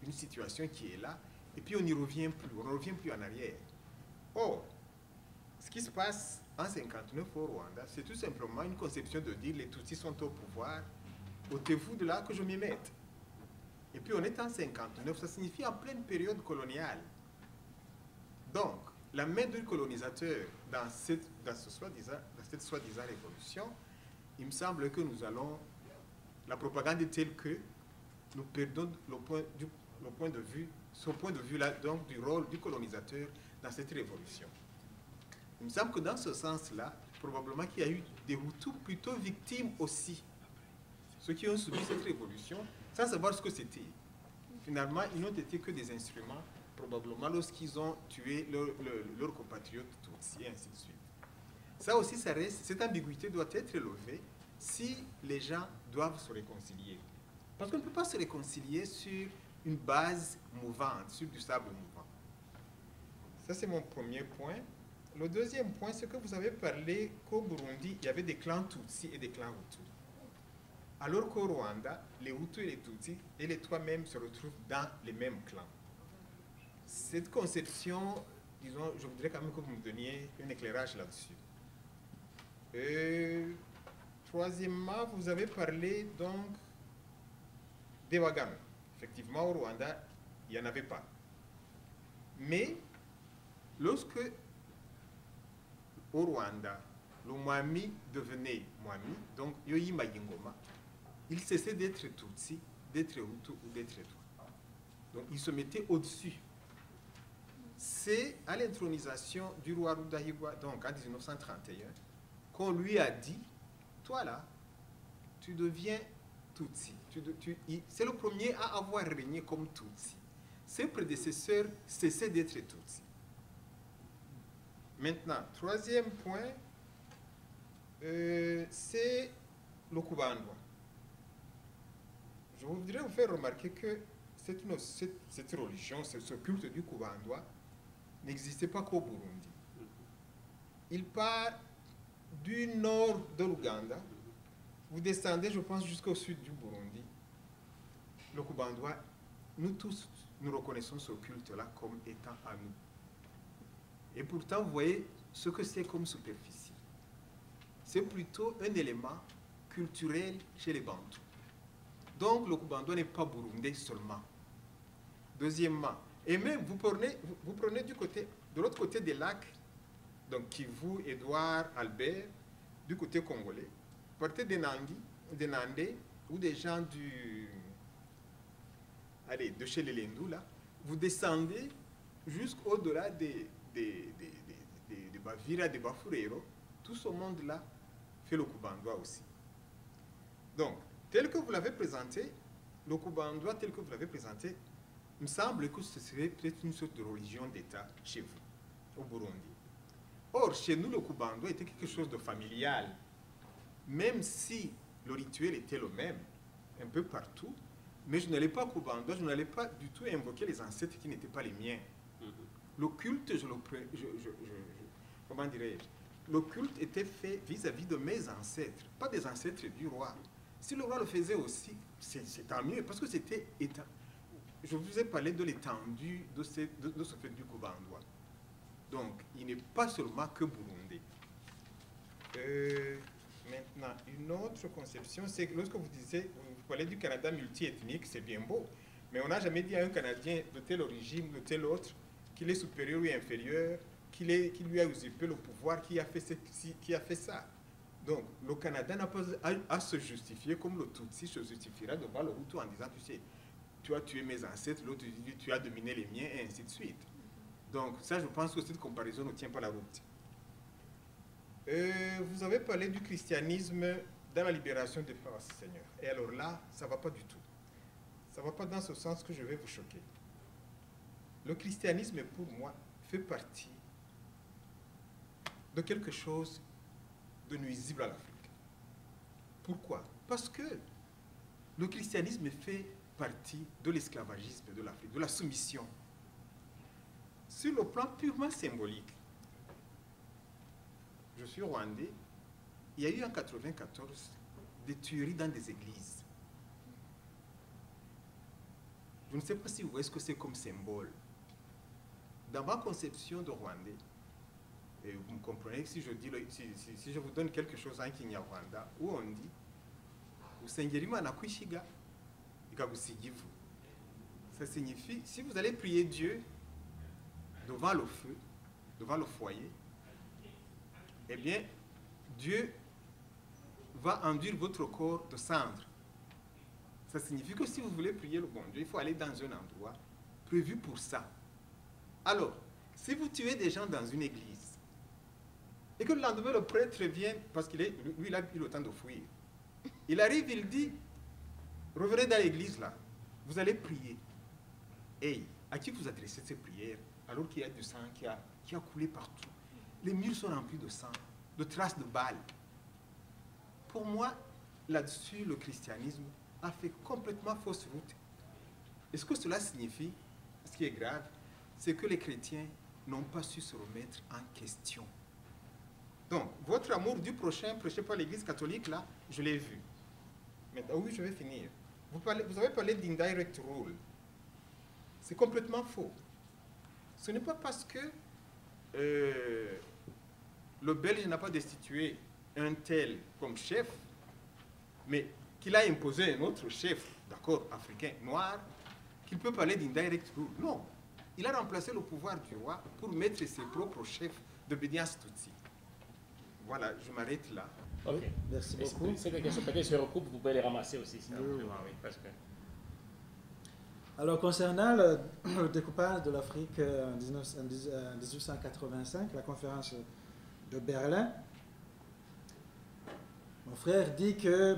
une situation qui est là, et puis on n'y revient plus, on ne revient plus en arrière. Or, ce qui se passe en 1959 au Rwanda, c'est tout simplement une conception de dire les Tutsis sont au pouvoir, ôtez-vous de là que je m'y mette. Et puis on est en 1959, ça signifie en pleine période coloniale. Donc, la main du colonisateur dans cette soi-disant révolution, il me semble que la propagande est telle que nous perdons ce point de vue-là, donc du rôle du colonisateur dans cette révolution. Il me semble que dans ce sens-là, probablement qu'il y a eu des Hutus plutôt victimes aussi. Ceux qui ont subi cette révolution, sans savoir ce que c'était. Finalement, ils n'ont été que des instruments, probablement lorsqu'ils ont tué leurs compatriotes Tutsis, et ainsi de suite. Ça aussi, cette ambiguïté doit être levée si les gens doivent se réconcilier. Parce qu'on ne peut pas se réconcilier sur une base mouvante, sur du sable mouvant. Ça, c'est mon premier point. Le deuxième point, c'est que vous avez parlé qu'au Burundi, il y avait des clans Tutsis et des clans Hutus. Alors qu'au Rwanda, les Hutus et les Tutsis et les trois mêmes se retrouvent dans les mêmes clans. Cette conception, disons, je voudrais quand même que vous me donniez un éclairage là-dessus. Troisièmement, vous avez parlé donc des Wagame. Effectivement, au Rwanda, il n'y en avait pas. Mais lorsque au Rwanda, le Mwami devenait Mwami, donc Yoyima Yingoma, il cessait d'être Tutsi, d'être Hutu ou d'être Twa. Donc il se mettait au-dessus. C'est à l'intronisation du roi Rudahigwa, donc en 1931, qu'on lui a dit, toi là, tu deviens Tutsi. C'est le premier à avoir régné comme Tutsi. Ses prédécesseurs cessaient d'être Tutsi. Maintenant, troisième point, c'est le Kubandwa. Je voudrais vous faire remarquer que cette religion, ce culte du Kubandwa, n'existait pas qu'au Burundi. Il part du nord de l'Ouganda. Vous descendez, je pense, jusqu'au sud du Burundi. Le Kubandwa, nous tous, nous reconnaissons ce culte-là comme étant à nous. Et pourtant, vous voyez ce que c'est comme superficie. C'est plutôt un élément culturel chez les Bantous. Donc, le Kubandwa n'est pas burundais seulement. Deuxièmement, et même vous prenez de l'autre côté des lacs, donc Kivu, Édouard, Albert, du côté congolais, partez des Nandais ou des gens de chez les Lendou, là, vous descendez jusqu'au-delà des Bavira, des Bafurero, tout ce monde-là fait le Kubandwa aussi. Donc, tel que vous l'avez présenté, le Kubandwa tel que vous l'avez présenté, il me semble que ce serait peut-être une sorte de religion d'État chez vous, au Burundi. Or, chez nous, le Kubandwa était quelque chose de familial. Même si le rituel était le même, un peu partout, mais je n'allais pas au Kubandwa, je n'allais pas du tout invoquer les ancêtres qui n'étaient pas les miens. Le culte, comment dirais-je, le culte était fait vis-à-vis de mes ancêtres, pas des ancêtres du roi. Si le roi le faisait aussi, c'est tant mieux, parce que c'était... Je vous ai parlé de l'étendue de ce fait du Kubandwa. Donc, il n'est pas seulement que burundais. Maintenant, une autre conception, c'est que lorsque vous parlez du Canada multiethnique, c'est bien beau, mais on n'a jamais dit à un Canadien de tel origine, de tel autre, qu'il est supérieur ou inférieur, qui lui a usurpé le pouvoir, qui a fait ça. Donc, le Canada n'a pas à se justifier comme le Tutsi se justifiera devant le Hutu en disant, tu sais, tu as tué mes ancêtres, l'autre dit, tu as dominé les miens, et ainsi de suite. Donc, ça, je pense que cette comparaison ne tient pas la route. Vous avez parlé du christianisme dans la libération des forces, Seigneur. Et alors là, ça ne va pas du tout. Ça ne va pas dans ce sens que je vais vous choquer. Le christianisme, pour moi, fait partie de quelque chose de nuisible à l'Afrique. Pourquoi? Parce que le christianisme fait partie de l'esclavagisme de l'Afrique, de la soumission. Sur le plan purement symbolique, je suis rwandais, il y a eu en 1994 des tueries dans des églises. Je ne sais pas si vous voyez ce que c'est comme symbole. Dans ma conception de Rwandais, et vous me comprenez si je vous donne quelque chose en Kinyarwanda, où on dit Usengerimana kwishiga ikagusigivu. Ça signifie, si vous allez prier Dieu devant le feu, devant le foyer, eh bien, Dieu va enduire votre corps de cendre. Ça signifie que si vous voulez prier le bon Dieu, il faut aller dans un endroit prévu pour ça. Alors, si vous tuez des gens dans une église, et que le lendemain, le prêtre vient, parce qu'il il a eu le temps de fuir, il arrive, il dit, revenez dans l'église là, vous allez prier. Et à qui vous adressez ces prières alors qu'il y a du sang qui a coulé partout? Les murs sont remplis de sang, de traces de balles. Pour moi, là-dessus, le christianisme a fait complètement fausse route. Et ce que cela signifie, ce qui est grave, c'est que les chrétiens n'ont pas su se remettre en question. Donc, votre amour du prochain prêché par l'Église catholique, là, je l'ai vu. Maintenant, oui, je vais finir. Vous avez parlé d'indirect rule. C'est complètement faux. Ce n'est pas parce que le Belge n'a pas destitué un tel comme chef, mais qu'il a imposé un autre chef, d'accord, africain, noir, qu'il peut parler d'indirect rule. Non. Il a remplacé le pouvoir du roi pour mettre ses propres chefs d'obédience Tutsi. Voilà, je m'arrête là. Ok. Oui, merci beaucoup. C'est des questions peut-être se recoupent, vous pouvez les ramasser aussi. Si Oui. parce que... Alors, concernant le découpage de l'Afrique en 1885, la conférence de Berlin, mon frère dit que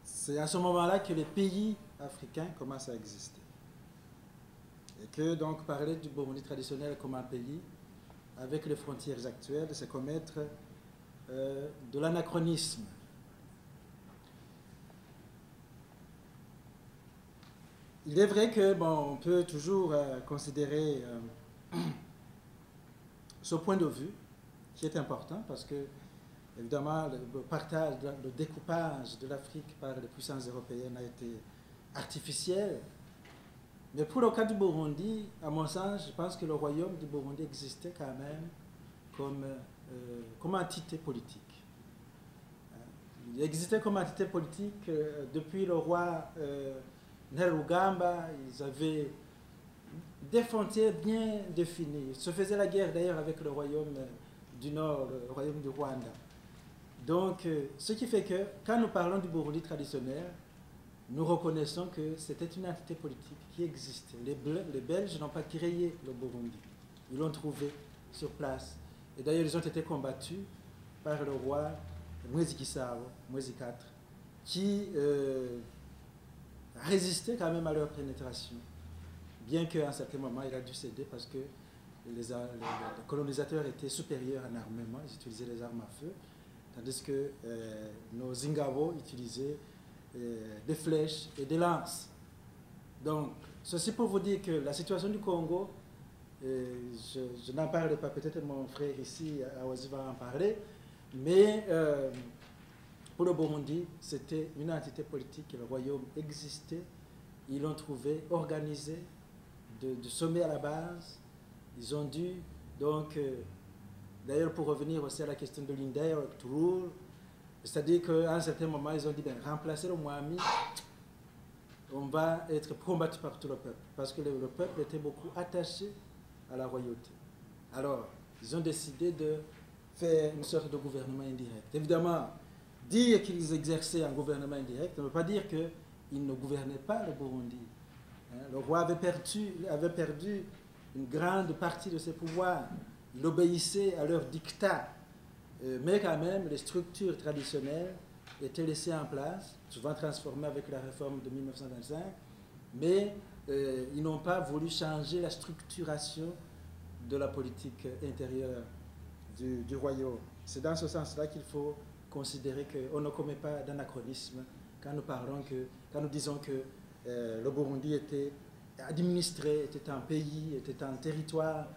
c'est à ce moment-là que les pays africains commencent à exister. Et que donc parler du Burundi traditionnel comme un pays, avec les frontières actuelles, c'est commettre de l'anachronisme. Il est vrai que on peut toujours considérer ce point de vue qui est important parce que évidemment le partage, le découpage de l'Afrique par les puissances européennes a été artificiel. Mais pour le cas du Burundi, à mon sens, je pense que le royaume du Burundi existait quand même comme entité politique. Il existait comme entité politique depuis le roi Nherugamba. Ils avaient des frontières bien définies. Ils se faisaient la guerre d'ailleurs avec le royaume du Nord, le royaume du Rwanda. Donc, ce qui fait que quand nous parlons du Burundi traditionnel, nous reconnaissons que c'était une entité politique qui existait. Les Belges n'ont pas créé le Burundi. Ils l'ont trouvé sur place. Et d'ailleurs, ils ont été combattus par le roi Mwezi Gisabo, Mwezi IV, qui résistait quand même à leur pénétration. Bien qu'à un certain moment, il a dû céder parce que les colonisateurs étaient supérieurs en armement, ils utilisaient les armes à feu, tandis que nos Zingavo utilisaient des flèches et des lances. Donc, ceci pour vous dire que la situation du Congo, je n'en parle pas, peut-être mon frère ici, Awazi, va en parler, mais pour le Burundi, c'était une entité politique, le royaume existait, ils l'ont trouvé organisé, de sommet à la base, ils ont dû, donc, d'ailleurs pour revenir aussi à la question de l'indirect rule, c'est-à-dire qu'à un certain moment, ils ont dit, remplacer le Mwami, on va être combattu par tout le peuple, parce que le peuple était beaucoup attaché à la royauté. Alors, ils ont décidé de faire une sorte de gouvernement indirect. Évidemment, dire qu'ils exerçaient un gouvernement indirect ne veut pas dire qu'ils ne gouvernaient pas le Burundi. Le roi avait perdu une grande partie de ses pouvoirs. Il obéissait à leurs dictats. Mais quand même, les structures traditionnelles étaient laissées en place, souvent transformées avec la réforme de 1925, mais ils n'ont pas voulu changer la structuration de la politique intérieure du royaume. C'est dans ce sens-là qu'il faut considérer qu'on ne commet pas d'anachronisme quand nous disons que le Burundi était administré, était un pays, était un territoire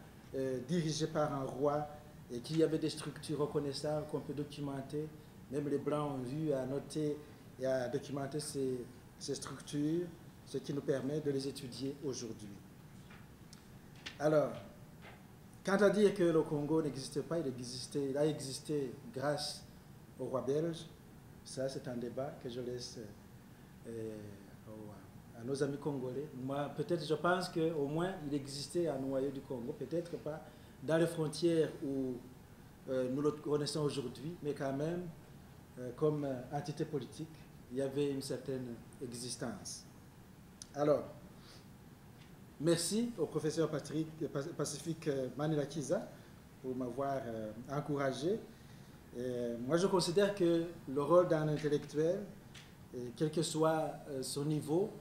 dirigé par un roi et qu'il y avait des structures reconnaissables qu'on peut documenter. Même les Blancs ont eu à noter et à documenter ces structures, ce qui nous permet de les étudier aujourd'hui. Alors, quant à dire que le Congo n'existait pas, il a existé grâce au roi belge. Ça, c'est un débat que je laisse à nos amis congolais. Moi, peut-être, je pense qu'au moins, il existait un noyau du Congo, peut-être pas dans les frontières où nous le connaissons aujourd'hui, mais quand même, comme entité politique, il y avait une certaine existence. Alors, merci au professeur Pacifique Manirakiza pour m'avoir encouragé. Moi, je considère que le rôle d'un intellectuel, quel que soit son niveau,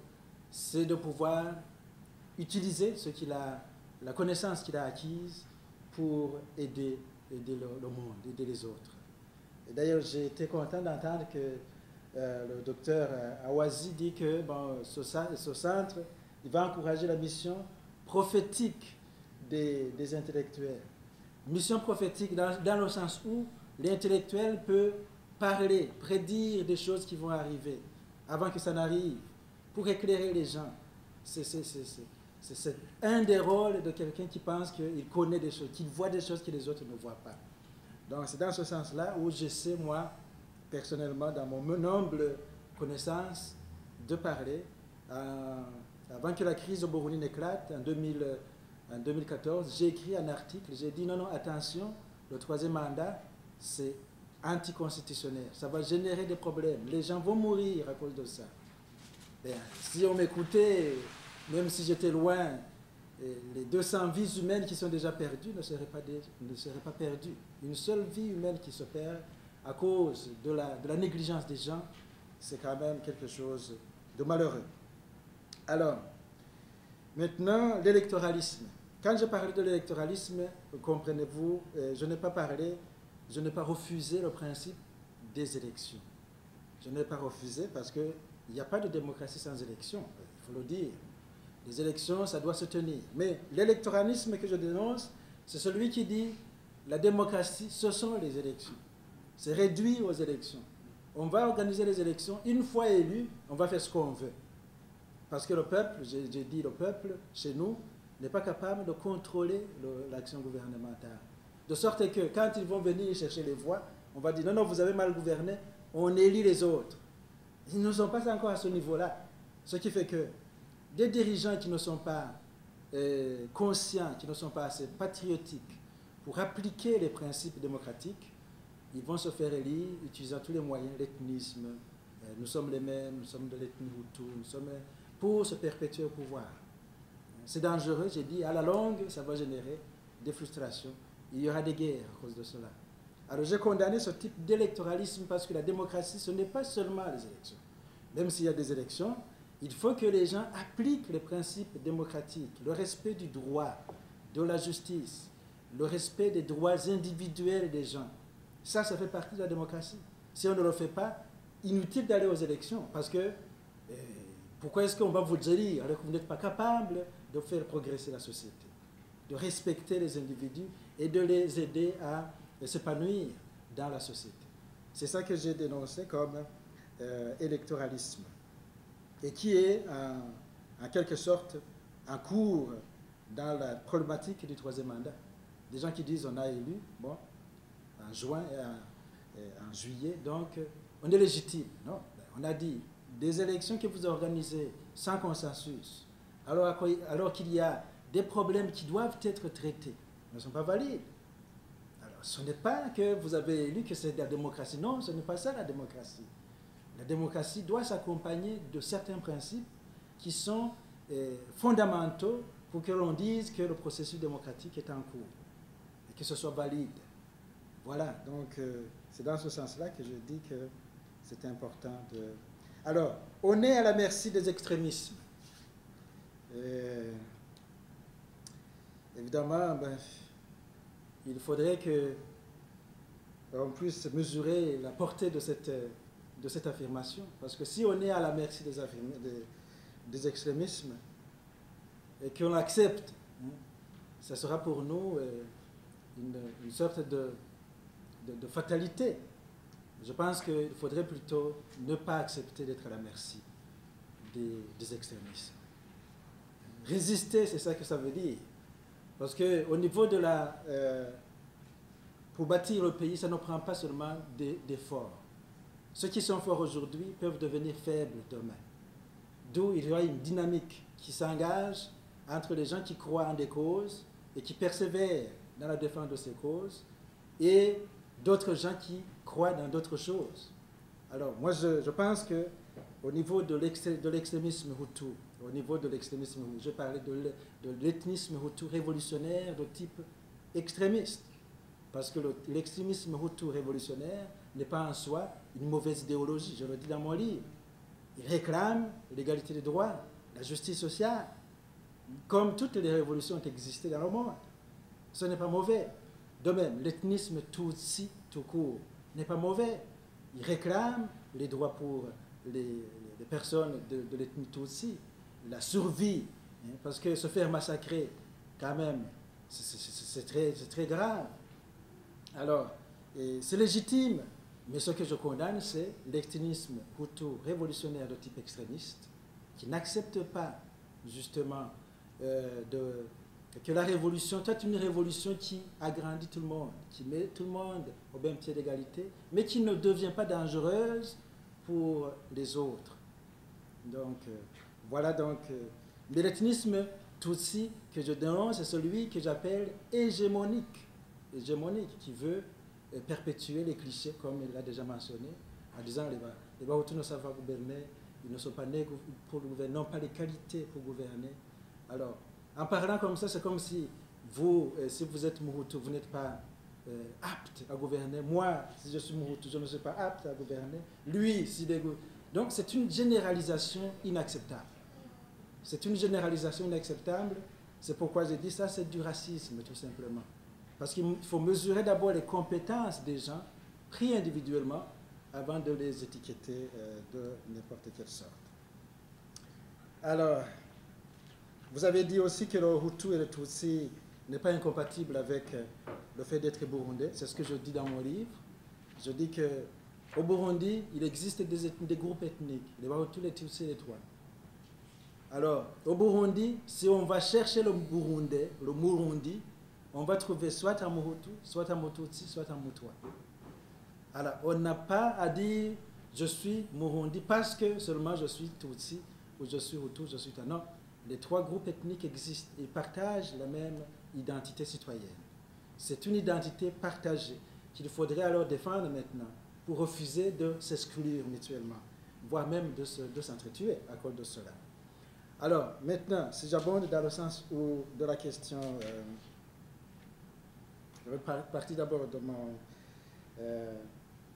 c'est de pouvoir utiliser la connaissance qu'il a acquise pour aider le monde, aider les autres. Et d'ailleurs, j'ai été content d'entendre que le docteur Awazi dit que ce centre, il va encourager la mission prophétique des intellectuels. Mission prophétique dans le sens où l'intellectuel peut parler, prédire des choses qui vont arriver avant que ça n'arrive, pour éclairer les gens. C'est un des rôles de quelqu'un qui pense qu'il connaît des choses, qu'il voit des choses que les autres ne voient pas. Donc c'est dans ce sens-là où j'essaie, moi, personnellement, dans mon humble connaissance, de parler. Avant que la crise au Burundi n'éclate, en 2014, j'ai écrit un article, j'ai dit non, attention, le troisième mandat, c'est anticonstitutionnel. Ça va générer des problèmes. Les gens vont mourir à cause de ça. Bien, si on m'écoutait, même si j'étais loin, les 200 vies humaines qui sont déjà perdues ne seraient pas perdues. Une seule vie humaine qui se perd à cause de la négligence des gens, c'est quand même quelque chose de malheureux. Alors, maintenant, l'électoralisme. Quand je parlais de l'électoralisme, comprenez-vous, je n'ai pas refusé le principe des élections. Je n'ai pas refusé parce qu'il n'y a pas de démocratie sans élection, il faut le dire. Les élections, ça doit se tenir. Mais l'électoralisme que je dénonce, c'est celui qui dit la démocratie, ce sont les élections. C'est réduit aux élections. On va organiser les élections, une fois élu, on va faire ce qu'on veut. Parce que le peuple, j'ai dit le peuple, chez nous, n'est pas capable de contrôler l'action gouvernementale. De sorte que quand ils vont venir chercher les voix, on va dire non, vous avez mal gouverné, on élit les autres. Ils ne sont pas encore à ce niveau-là. Ce qui fait que des dirigeants qui ne sont pas conscients, qui ne sont pas assez patriotiques pour appliquer les principes démocratiques, ils vont se faire élire utilisant tous les moyens, l'ethnisme. Nous sommes les mêmes, nous sommes de l'ethnie Hutu, nous sommes pour se perpétuer au pouvoir. C'est dangereux, j'ai dit, à la longue, ça va générer des frustrations. Il y aura des guerres à cause de cela. Alors j'ai condamné ce type d'électoralisme parce que la démocratie, ce n'est pas seulement les élections. Même s'il y a des élections, il faut que les gens appliquent les principes démocratiques, le respect du droit, de la justice, le respect des droits individuels des gens. Ça fait partie de la démocratie. Si on ne le fait pas, inutile d'aller aux élections parce que pourquoi est-ce qu'on va vous dire alors que vous n'êtes pas capable de faire progresser la société, de respecter les individus et de les aider à s'épanouir dans la société. C'est ça que j'ai dénoncé comme électoralisme et qui est en quelque sorte en cours dans la problématique du troisième mandat. Des gens qui disent on a élu, bon, en juin et en juillet, donc on est légitime. Non, on a dit des élections que vous organisez sans consensus, alors qu'il y a des problèmes qui doivent être traités, ne sont pas valides. Alors, ce n'est pas que vous avez élu que c'est de la démocratie. Non, ce n'est pas ça la démocratie. La démocratie doit s'accompagner de certains principes qui sont fondamentaux pour que l'on dise que le processus démocratique est en cours et que ce soit valide. Voilà, donc c'est dans ce sens-là que je dis que c'est important de... Alors, on est à la merci des extrémismes. Évidemment, il faudrait qu'on puisse mesurer la portée de cette affirmation. Parce que si on est à la merci des extrémismes et qu'on accepte, ça sera pour nous une sorte de fatalité. Je pense qu'il faudrait plutôt ne pas accepter d'être à la merci des extrémistes. Résister, c'est ça que ça veut dire. Parce qu'au niveau de pour bâtir le pays, ça ne prend pas seulement des forts. Ceux qui sont forts aujourd'hui peuvent devenir faibles demain. D'où il y aura une dynamique qui s'engage entre les gens qui croient en des causes et qui persévèrent dans la défense de ces causes et d'autres gens qui croient dans d'autres choses. Alors, moi, je pense qu'au niveau de l'extrémisme Hutu, au niveau de l'extrémisme, je parlais de l'ethnisme Hutu révolutionnaire de type extrémiste. Parce que l'extrémisme Hutu révolutionnaire n'est pas en soi une mauvaise idéologie, je le dis dans mon livre. Il réclame l'égalité des droits, la justice sociale, comme toutes les révolutions ont existé dans le monde. Ce n'est pas mauvais. De même, l'ethnisme Tutsi, tout court, n'est pas mauvais. Il réclame les droits pour les personnes de l'ethnie Tutsi, la survie, parce que se faire massacrer, quand même, c'est très grave. Alors, c'est légitime Mais ce que je condamne, c'est l'extrémisme hutu révolutionnaire de type extrémiste, qui n'accepte pas justement que la révolution soit une révolution qui agrandit tout le monde, qui met tout le monde au même pied d'égalité, mais qui ne devient pas dangereuse pour les autres. Donc, voilà donc. Mais l'ethnisme Tutsi que je dénonce, c'est celui que j'appelle hégémonique, qui veut perpétuer les clichés, comme il l'a déjà mentionné, en disant les Bahutus ne savent pas gouverner, ils ne sont pas nés pour gouverner, n'ont pas les qualités pour gouverner. Alors, en parlant comme ça, c'est comme si vous, si vous êtes Mohutu, vous n'êtes pas apte à gouverner. Moi, si je suis Mohutu, je ne suis pas apte à gouverner. Lui, si des... Donc, c'est une généralisation inacceptable. C'est une généralisation inacceptable. C'est pourquoi j'ai dit ça, c'est du racisme, tout simplement. Parce qu'il faut mesurer d'abord les compétences des gens, pris individuellement, avant de les étiqueter de n'importe quelle sorte. Alors, vous avez dit aussi que le Hutu et le Tutsi n'est pas incompatible avec le fait d'être burundais. C'est ce que je dis dans mon livre. Je dis qu'au Burundi, il existe des groupes ethniques, les Hutus, les Tutsis et les Twa. Alors, au Burundi, si on va chercher le Burundais, le Murundi, on va trouver soit un Muhutu, soit un Mututsi, soit un Mutwa. Alors, on n'a pas à dire je suis Murundi parce que seulement je suis Tutsi ou je suis Hutu, je suis Twa. Non, les trois groupes ethniques existent et partagent la même identité citoyenne. C'est une identité partagée qu'il faudrait alors défendre maintenant pour refuser de s'exclure mutuellement, voire même de s'entretuer à cause de cela. Alors, maintenant, si j'abonde dans le sens de la question, je vais partir d'abord de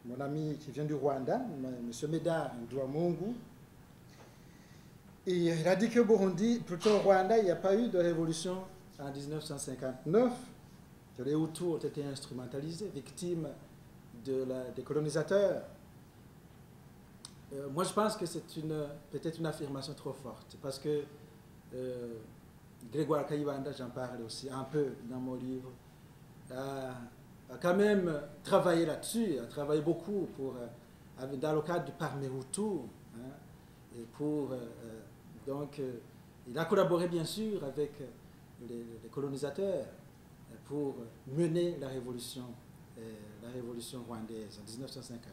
mon ami qui vient du Rwanda, M. Médard Ndouamungu. Et il a dit qu'au Burundi, plutôt au Rwanda, il n'y a pas eu de révolution en 1959, que les Hutus ont été instrumentalisés, victimes des colonisateurs. Moi, je pense que c'est peut-être une affirmation trop forte, parce que Grégoire Kayibanda, j'en parle aussi un peu dans mon livre, a quand même travaillé là-dessus, a travaillé beaucoup dans le cadre du Parmi Hutu, hein, et donc, il a collaboré bien sûr avec les colonisateurs pour mener la révolution rwandaise en 1959.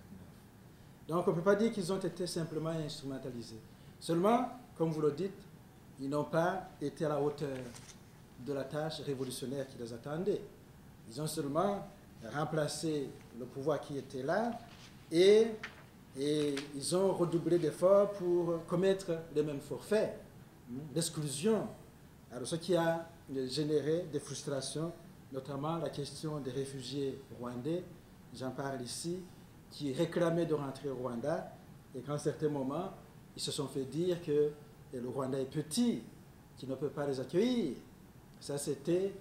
Donc on ne peut pas dire qu'ils ont été simplement instrumentalisés. Seulement, comme vous le dites, ils n'ont pas été à la hauteur de la tâche révolutionnaire qui les attendait. Ils ont seulement remplacé le pouvoir qui était là et ils ont redoublé d'efforts pour commettre les mêmes forfaits, l'exclusion. Alors ce qui a généré des frustrations, notamment la question des réfugiés rwandais, j'en parle ici, qui réclamaient de rentrer au Rwanda, et qu'à un certain moment, ils se sont fait dire que le Rwanda est petit, qu'il ne peut pas les accueillir. Ça, c'était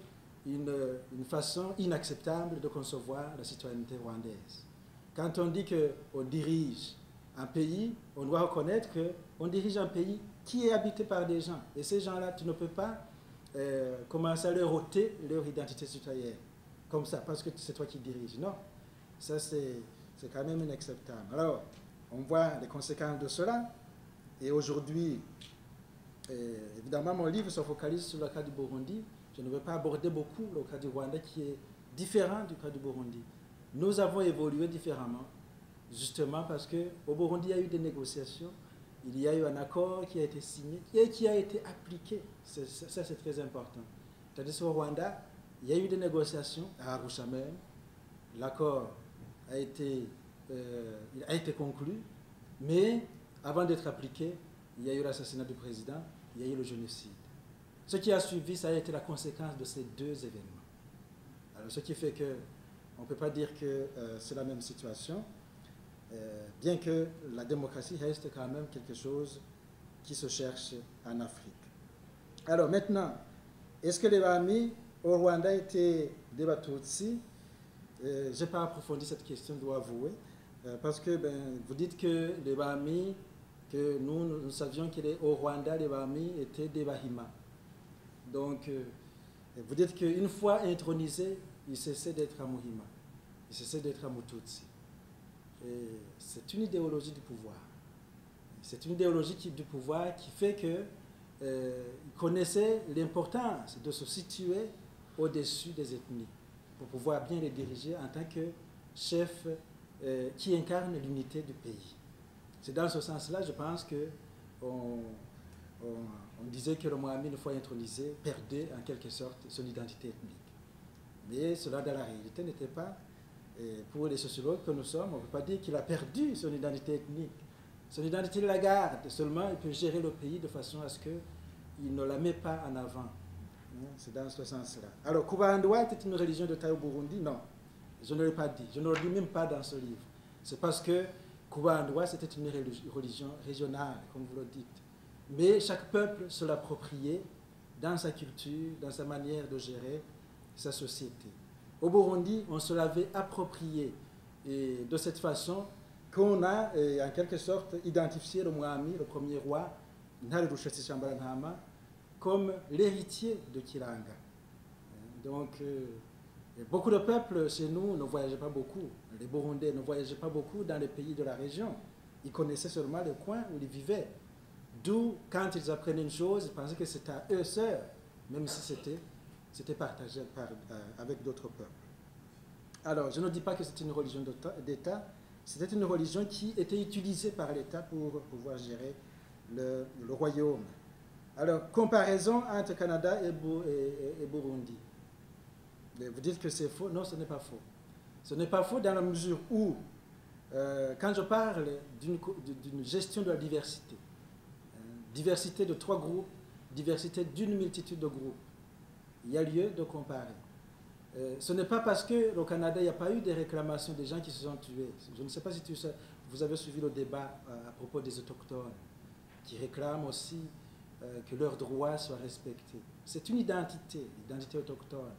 une façon inacceptable de concevoir la citoyenneté rwandaise. Quand on dit qu'on dirige un pays, on doit reconnaître qu'on dirige un pays qui est habité par des gens. Et ces gens-là, tu ne peux pas commencer à leur ôter leur identité citoyenne, comme ça, parce que c'est toi qui diriges. Non, ça c'est quand même inacceptable. Alors, on voit les conséquences de cela. Et aujourd'hui, évidemment, mon livre se focalise sur le cas du Burundi. Je ne vais pas aborder beaucoup le cas du Rwanda qui est différent du cas du Burundi. Nous avons évolué différemment, justement parce qu'au Burundi, il y a eu des négociations, il y a eu un accord qui a été signé et qui a été appliqué. Ça, c'est très important. C'est-à-dire qu'au Rwanda, il y a eu des négociations à Arusha même. L'accord a été conclu, mais avant d'être appliqué, il y a eu l'assassinat du président, il y a eu le génocide. Ce qui a suivi, ça a été la conséquence de ces deux événements. Alors, ce qui fait qu'on ne peut pas dire que c'est la même situation, bien que la démocratie reste quand même quelque chose qui se cherche en Afrique. Alors maintenant, est-ce que les Bahami au Rwanda étaient des Batutsi? Je n'ai pas approfondi cette question, je dois avouer, parce que vous dites que les Bahami, que nous savions qu'au Rwanda, les Bahami étaient des Bahima. Donc, vous dites qu'une fois intronisé, il cessait d'être un Muhima, il cessait d'être un Mututsi. c'est une idéologie du pouvoir. C'est une idéologie du pouvoir qui fait qu'ils connaissaient l'importance de se situer au-dessus des ethnies pour pouvoir bien les diriger en tant que chef qui incarne l'unité du pays. C'est dans ce sens-là, je pense que on disait que le Mohamed, une fois intronisé, perdait en quelque sorte son identité ethnique. Mais cela, dans la réalité, n'était pas, pour les sociologues que nous sommes, on ne peut pas dire qu'il a perdu son identité ethnique. Son identité, il la garde, seulement il peut gérer le pays de façon à ce qu'il ne la met pas en avant. C'est dans ce sens-là. Alors, Kuba-Ndwa était une religion de taille au Burundi? Non, je ne l'ai pas dit. Je ne le dis même pas dans ce livre. C'est parce que Kuba-Ndwa, c'était une religion régionale, comme vous le dites. Mais chaque peuple se l'appropriait dans sa culture, dans sa manière de gérer sa société. Au Burundi, on se l'avait approprié et de cette façon qu'on a en quelque sorte identifié le Mwami, le premier roi, Ntare Rushatsi Shambalantama, comme l'héritier de Kiranga. Donc, beaucoup de peuples chez nous ne voyageaient pas beaucoup. Les Burundais ne voyageaient pas beaucoup dans les pays de la région. Ils connaissaient seulement les coins où ils vivaient. D'où, quand ils apprenaient une chose, ils pensaient que c'était à eux seuls, même si c'était partagé avec d'autres peuples. Alors, je ne dis pas que c'était une religion d'État, c'était une religion qui était utilisée par l'État pour pouvoir gérer le royaume. Alors, comparaison entre Canada et Burundi. Vous dites que c'est faux? Non, ce n'est pas faux. Ce n'est pas faux dans la mesure où, quand je parle d'une gestion de la diversité, diversité de 3 groupes, diversité d'une multitude de groupes, il y a lieu de comparer. Ce n'est pas parce qu'au Canada, il n'y a pas eu des réclamations des gens qui se sont tués. Je ne sais pas si vous avez suivi le débat à propos des Autochtones, qui réclament aussi que leurs droits soient respectés. C'est une identité, l'identité autochtone.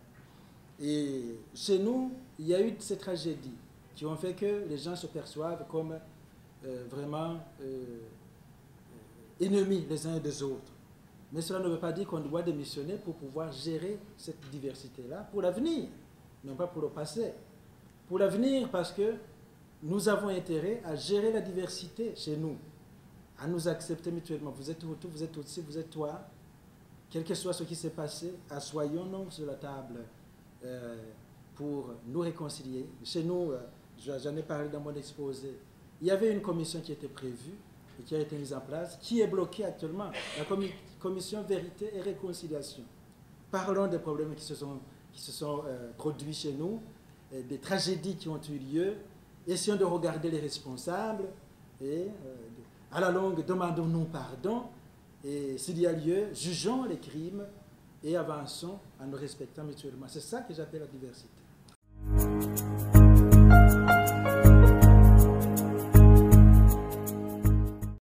Et chez nous, il y a eu ces tragédies qui ont fait que les gens se perçoivent comme vraiment ennemis les uns des autres. Mais cela ne veut pas dire qu'on doit démissionner pour pouvoir gérer cette diversité-là pour l'avenir, non pas pour le passé. Pour l'avenir, parce que nous avons intérêt à gérer la diversité chez nous, à nous accepter mutuellement. Vous êtes Hutu, vous êtes Tutsi, vous êtes toi. Quel que soit ce qui s'est passé, assoyons-nous sur la table pour nous réconcilier. Chez nous, j'en ai parlé dans mon exposé, il y avait une commission qui était prévue et qui a été mise en place, qui est bloquée actuellement, la commission Vérité et Réconciliation. Parlons des problèmes qui se sont produits chez nous, des tragédies qui ont eu lieu, essayons de regarder les responsables et à la longue, demandons-nous pardon et s'il y a lieu, jugeons les crimes et avançons en nous respectant mutuellement. C'est ça que j'appelle la diversité.